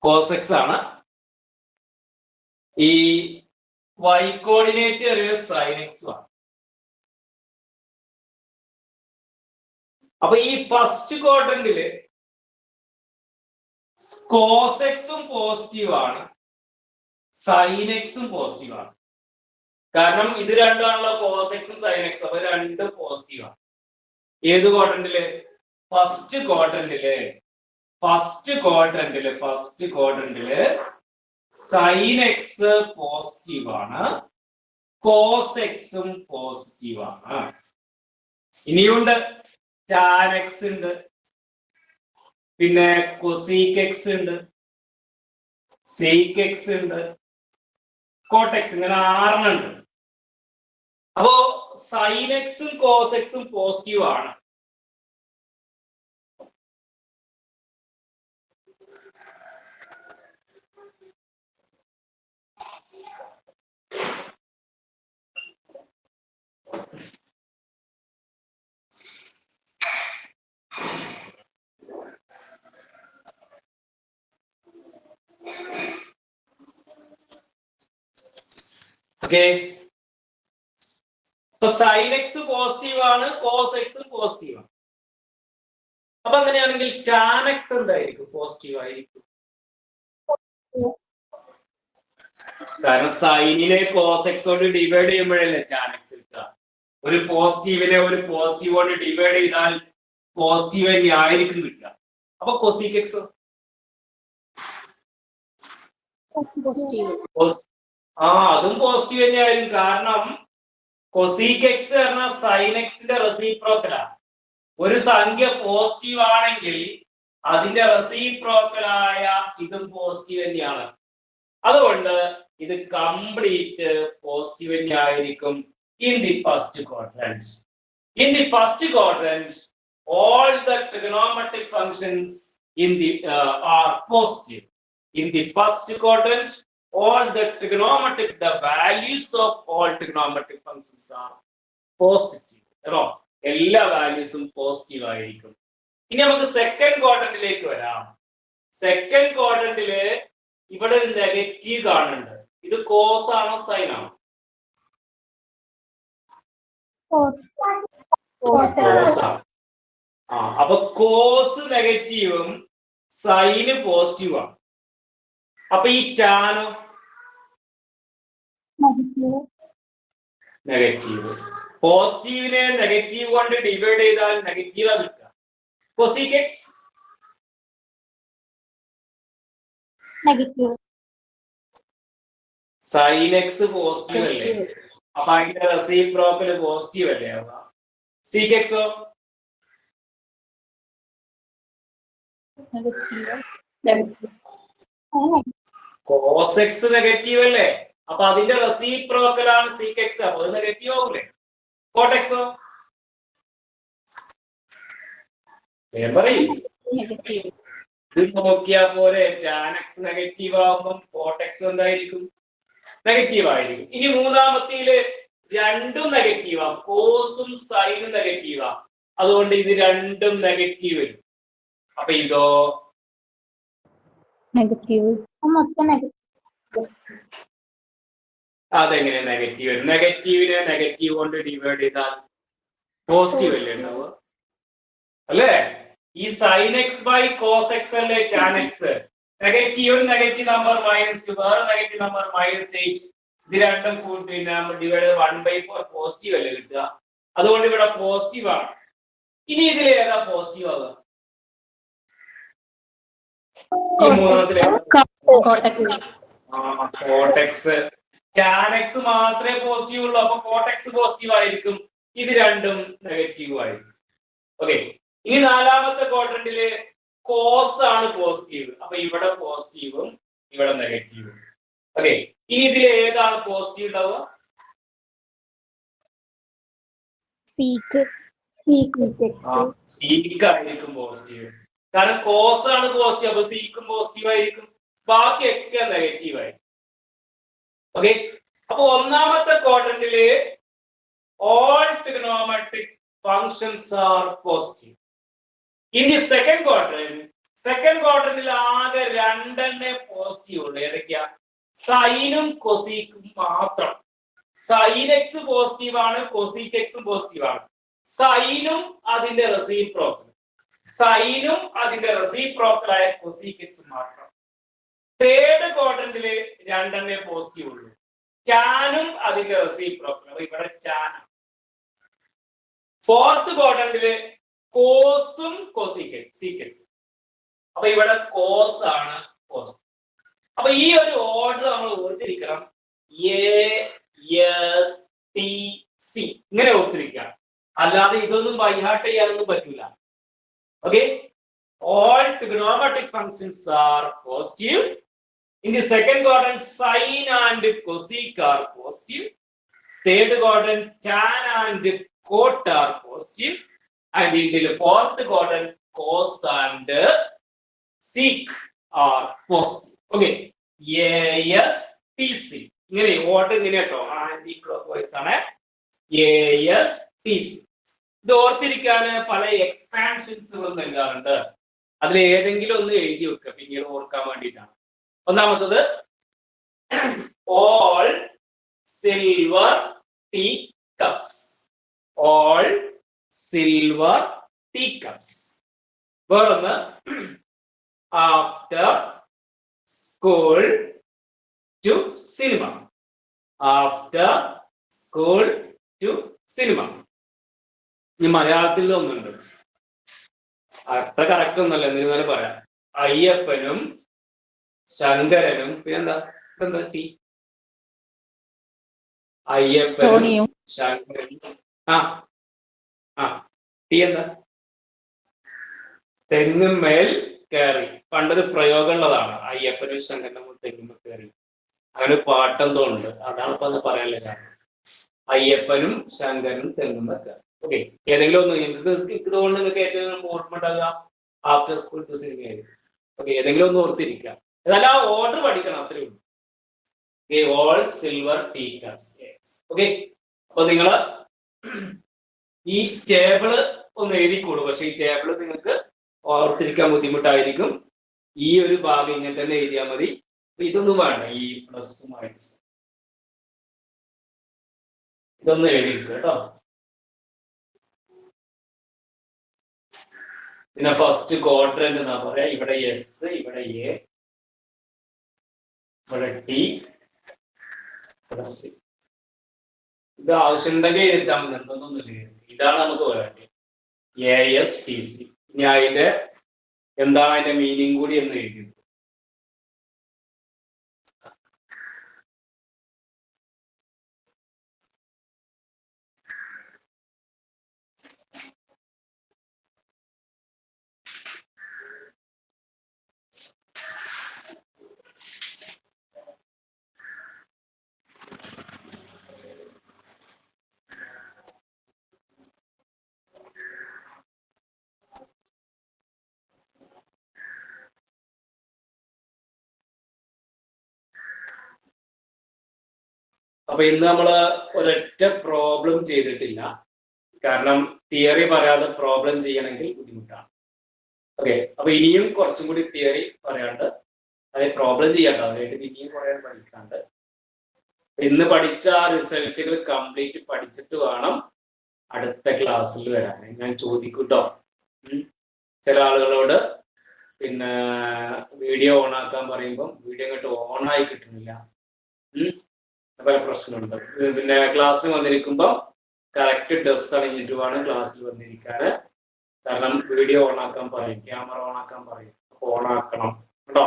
കോസെക്സ് ആണ്. ഈ വൈ കോർഡിനേറ്റ് അറിയുന്നത് സൈനെക്സും ആണ്. അപ്പൊ ഈ ഫസ്റ്റ് ക്വാഡ്രന്റില് കോസെക്സും പോസിറ്റീവ് ആണ്, സൈനെക്സും പോസിറ്റീവ് ആണ്. കാരണം ഇത് രണ്ടാണല്ലോ കോസെക്സും സൈനെക്സും, അപ്പൊ രണ്ടും പോസിറ്റീവ് ആണ്. ഏത് ക്വാഡ്രന്റില്? ഫസ്റ്റ് ക്വാഡ്രന്റില് സൈനെക്സ് പോസിറ്റീവ് ആണ്, കോസെക്സും പോസിറ്റീവ് ആണ്. ഇനിയുണ്ട് ടാൻ എക്സ് ഉണ്ട്, പിന്നെ കൊസീക് എക്സ് ഉണ്ട്, സീക് എക്സ് ഉണ്ട്, കോട്ടെക്സ്, ഇങ്ങനെ 6 ഉണ്ട്. അപ്പോ സൈനെക്സും കോസെക്സും പോസിറ്റീവ് ആണ്. ഓക്കെ, ഇപ്പൊ സൈനെക്സ് പോസിറ്റീവ് ആണ്, കോസെക്സ് പോസിറ്റീവ് ആണ്. അപ്പൊ അങ്ങനെയാണെങ്കിൽ ടാൻ എക്സ് എന്തായിരിക്കും? പോസിറ്റീവ് ആയിരിക്കും. കാരണം സൈനിനെ കോസെക്സ് കൊണ്ട് ഡിവൈഡ് ചെയ്യുമ്പോഴല്ലേ ടാൻ എക്സ് കിട്ടുക. ഒരു പോസിറ്റീവിനെ ഒരു പോസിറ്റീവ് കൊണ്ട് ഡിവൈഡ് ചെയ്താൽ പോസിറ്റീവ് തന്നെ ആയിരിക്കും കിട്ടുക. അപ്പൊ കൊസീക് എക്സ് അതും പോസിറ്റീവ് തന്നെയായിരിക്കും. കാരണം കൊസീക് എക്സ് പറഞ്ഞാൽ സൈനെക്സിന്റെ റെസിപ്രോക്കലാണ്. ഒരു സംഖ്യ പോസിറ്റീവ് ആണെങ്കിൽ അതിന്റെ റെസിപ്രോക്കലായ ഇതും പോസിറ്റീവ് തന്നെയാണ്. അതുകൊണ്ട് ഇത് കംപ്ലീറ്റ് പോസിറ്റീവ് തന്നെയായിരിക്കും. In the first quadrant all the trigonometric functions are positive. In the first quadrant, the values of all trigonometric functions are positive. എല്ലാ വാല്യൂസും പോസിറ്റീവ് ആയിരിക്കും. ഇനി നമുക്ക് സെക്കൻഡ് ക്വാഡ്രന്റിലേക്ക് വരാം. സെക്കൻഡ് ക്വാഡ്രന്റില് ഇവിടെ ഒരു നെഗറ്റീവ് കാണുന്നുണ്ട്. ഇത് കോസ് ആണോ സൈൻ ആണോ? കോസ് ആണ്. അപ്പൊ കോസ് നെഗറ്റീവും സൈന് പോസിറ്റീവ് ആണ്. അപ്പൊ ഈ ടാനോ നെഗറ്റീവ്. പോസിറ്റീവിനെ നെഗറ്റീവ് കൊണ്ട് ഡിവൈഡ് ചെയ്താൽ നെഗറ്റീവ് കിട്ടുക. Cosec x negative. Sine x positive അല്ലേ? അപ്പൊ അതിന്റെ റെസിപ്രോക്കൽ പോസിറ്റീവ് അല്ലേ? സീക് എക്സോ കോസ് എക്സ് നെഗറ്റീവ് അല്ലേ? അപ്പൊ അതിന്റെ റെസിപ്രോക്കലാണ് സീക് എക്സ്. അപ്പൊ അത് നെഗറ്റീവ് ആവൂലേ? കോട്ടെക്സോ ഇത് നോക്കിയാ പോലെ ടാൻ എക്സ് നെഗറ്റീവ് ആവുമ്പം കോട്ടെക്സ് എന്തായിരിക്കും? നെഗറ്റീവ് ആയിരിക്കും. ഇനി മൂന്നാമത്തേല് രണ്ടും നെഗറ്റീവാ, കോസും സൈനും നെഗറ്റീവാ. അതുകൊണ്ട് ഇത് രണ്ടും നെഗറ്റീവ് വരും. അപ്പൊ ഇതോ നെഗറ്റീവ്. അതെങ്ങനെ നെഗറ്റീവ് വരും? നെഗറ്റീവിനെ നെഗറ്റീവ് കൊണ്ട് ഡിവൈഡ് ചെയ്താൽ പോസിറ്റീവ് അല്ലേ ഉണ്ടാവുക? അല്ലേ? ഈ sine x by cos x അല്ലേ tan x? Negative negative number -2, വേറെ നെഗറ്റീവ് നമ്പർ -8. ഇത് രണ്ടും കൂട്ടി ഡിവൈഡ് 1/4 പോസിറ്റീവ് അല്ലേ കിട്ടുക? അതുകൊണ്ട് ഇവിടെ പോസിറ്റീവ് ആണ്. ഇനി ഇതിൽ ഏതാ പോസിറ്റീവ് ആവുക? ഈ മൂന്നെണ്ണത്തിലെ കോട്ടെക്സ്. ടാൻ എക്സ് മാത്രമേ പോസിറ്റീവ് ഉള്ളൂ. അപ്പൊ കോട്ടെക്സ് പോസിറ്റീവ് ആയിരിക്കും. ഇത് രണ്ടും നെഗറ്റീവ് ആയിരിക്കും. ഓക്കെ, ഇനി നാലാമത്തെ ക്വാഡ്രന്റില് കോസ് ആണ് പോസിറ്റീവ്. അപ്പൊ ഇവിടെ പോസിറ്റീവും ഇവിടെ നെഗറ്റീവും. ഓക്കെ, ഇനി ഇതിൽ ഏതാണ് പോസിറ്റീവ് ഉണ്ടാവുക? സീക്ക് ആയിരിക്കും പോസിറ്റീവ്. കാരണം കോസ് ആണ് പോസിറ്റീവ്, അപ്പൊ സിക്കും പോസിറ്റീവ് ആയിരിക്കും, ബാക്കിയൊക്കെ നെഗറ്റീവ് ആയിരിക്കും. ഓക്കെ, അപ്പൊ ഒന്നാമത്തെ ക്വാഡ്രന്റില് all trigonometric functions are positive. In the second quadrant ആകെ രണ്ടെണ്ണേ പോസിറ്റീവ് ഉള്ളൂ. ഏതൊക്കെയാ? സൈനും കൊസീക്കും മാത്രം. സൈൻ എക്സ് പോസിറ്റീവ് ആണ്, കൊസീക് എക്സും പോസിറ്റീവ് ആണ്. സൈനും അതിന്റെ റെസിപ്രോക്കൽ ആയ കൊസീക് എക്സ് മാത്രം. തേർഡ് ക്വാഡ്രന്റില് രണ്ടെണ്ണേ പോസിറ്റീവ് ഉള്ളൂ. ടാനും അതിന്റെ റെസിപ്രോക്കൽ, അപ്പൊ ഇവിടെ ടാൻ. ഫോർത്ത് ക്വാഡ്രന്റില് കോസും സീക്കൻസ്, അപ്പൊ ഇവിടെ കോസ് ആണ് പോസിറ്റീവ്. അപ്പൊ ഈ ഒരു ഓർഡർ നമ്മൾ ഓർത്തിരിക്കണം. ASTC ഇങ്ങനെ ഓർത്തിരിക്കുക, അല്ലാതെ ഇതൊന്നും ബൈഹാർട്ട് ചെയ്യാനൊന്നും പറ്റൂല. Okay, all trigonometric functions are positive. In the second quadrant, sin and cosec are positive. Third quadrant, tan and cot are positive. And in the fourth quadrant, cos and sec are positive. Okay, ASTC. ഇങ്ങനെ order ഇങ്ങനെ കേട്ടോ, anti clock vice ആണ് ASTC. ഇത് ഓർത്തിരിക്കാൻ പല എക്സ്പാൻഷൻസുകളും നൽകാറുണ്ട്. അതിൽ ഏതെങ്കിലും ഒന്ന് എഴുതി വെക്കുക, പിന്നീട് ഓർക്കാൻ വേണ്ടിയിട്ടാണ്. ഒന്നാമത്തത് all silver teacups. All silver teacups. വേറൊന്ന് after school to cinema. After school to cinema. ഇനി മലയാളത്തിൽ ഒന്നുണ്ട്, അത്ര കറക്റ്റ് ഒന്നല്ല, എന്നിരുന്നാലും പറയാം. അയ്യപ്പനും ശങ്കരനും പിന്നെന്താ ടി, അയ്യപ്പനും ശങ്കരനും ടി എന്താ? തെങ്ങുമേൽ കയറി. പണ്ടത് പ്രയോഗമുള്ളതാണ്, അയ്യപ്പനും ശങ്കരനും തെങ്ങുമേൽ കയറി. അങ്ങനെ പാട്ടെന്തോ ഉണ്ട്, അതാണ് ഇപ്പൊ അത് പറയാനുള്ള കാരണം. അയ്യപ്പനും ശങ്കരനും തെങ്ങുമേൽ കയറി. ഓക്കെ, ഏതെങ്കിലും ഒന്ന് ഇതുകൊണ്ട് നിങ്ങൾക്ക് ഏറ്റവും ഓർമ്മ ഉണ്ടാകുക after school to cinema. Okay, ഏതെങ്കിലും ഒന്ന് ഓർത്തിരിക്കുക. അതല്ല, ഓർഡർ പഠിക്കണം, അത്രേ ഉള്ളൂ. All silver ടീകപ്സ്. ഓക്കെ, അപ്പൊ നിങ്ങള് ഈ ടേബിള് ഒന്ന് എഴുതിക്കോളൂ. പക്ഷെ ഈ ടേബിള് നിങ്ങൾക്ക് ഓർത്തിരിക്കാൻ ബുദ്ധിമുട്ടായിരിക്കും. ഈ ഒരു ഭാഗം ഇങ്ങനെ തന്നെ എഴുതിയാൽ മതി. ഇതൊന്നും വേണ്ട, ഈ പ്ലസ് മൈനസ് ഇതൊന്നും എഴുതിയിരിക്കും കേട്ടോ. പിന്നെ ഫസ്റ്റ് ക്വാഡ്രന്റ് എന്നാ പറയാ. ഇവിടെ എസ്, ഇവിടെ എ, ഇവിടെ ടി, ഇവിടെ സി. ഇത് ആവശ്യമുണ്ടെങ്കിൽ എഴുതാൻ നിർബന്ധമൊന്നുമില്ല. ഇതാണ് നമുക്ക് വേണ്ടത്, ASTC. ഇനി അതിന്റെ എന്താണ് അതിന്റെ മീനിങ് കൂടി എന്ന് എഴുതി. അപ്പൊ ഇന്ന് നമ്മള് ഒരൊറ്റ പ്രോബ്ലം ചെയ്തിട്ടില്ല, കാരണം തിയറി പറയാതെ പ്രോബ്ലം ചെയ്യണമെങ്കിൽ ബുദ്ധിമുട്ടാണ്. ഓക്കെ, അപ്പൊ ഇനിയും കുറച്ചും കൂടി തിയറി പറയാണ്ട്, അതായത് പ്രോബ്ലം ചെയ്യാണ്ട്, അതായത് ഇനിയും കുറെ പഠിക്കാണ്ട്. ഇന്ന് പഠിച്ച റിസൾട്ടുകൾ കംപ്ലീറ്റ് പഠിച്ചിട്ട് വേണം അടുത്ത ക്ലാസ്സിൽ വരാൻ. ഞാൻ ചോദിക്കൂട്ടോ, ചില ആളുകളോട് പിന്നെ വീഡിയോ ഓൺ ആക്കാൻ പറയുമ്പോൾ വീഡിയോ ഇങ്ങോട്ട് ഓണായി കിട്ടുന്നില്ല, പല പ്രശ്നമുണ്ട്. പിന്നെ ക്ലാസ്സിൽ വന്നിരിക്കുമ്പോൾ കറക്റ്റ് ഡ്രസ് അണിഞ്ഞിട്ട് വേണം ക്ലാസ്സിൽ വന്നിരിക്കാന്. കാരണം വീഡിയോ ഓൺ ആക്കാൻ പറയും, ക്യാമറ ഓൺ ആക്കാൻ പറയും, ഓൺ ആക്കണം കേട്ടോ.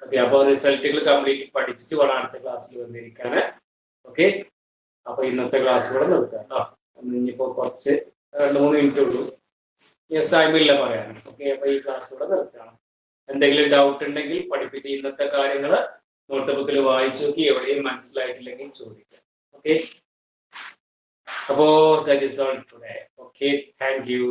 ഓക്കെ, അപ്പൊ റിസൾട്ടുകൾ കംപ്ലീറ്റ് പഠിച്ചിട്ട് വേണം അടുത്ത ക്ലാസ്സിൽ വന്നിരിക്കാന്. ഓക്കെ, അപ്പൊ ഇന്നത്തെ ക്ലാസ് കൂടെ നിർത്താം കേട്ടോ. ഇനിയിപ്പോ കുറച്ച് 2-3 മിനിറ്റ് ഉള്ളൂ, ടൈമില്ല പറയാൻ. ഓക്കെ, അപ്പൊ ഈ ക്ലാസ് കൂടെ നിർത്തണം. എന്തെങ്കിലും ഡൗട്ട് ഉണ്ടെങ്കിൽ പഠിപ്പിച്ച് ഇന്നത്തെ കാര്യങ്ങൾ നോട്ട് ബുക്കിൽ വായിച്ചു നോക്കി, എവിടെയും മനസ്സിലായിട്ടില്ലെങ്കിൽ ചോദിക്കാം. ഓക്കെ, അപ്പോ that is all today. Okay, thank you.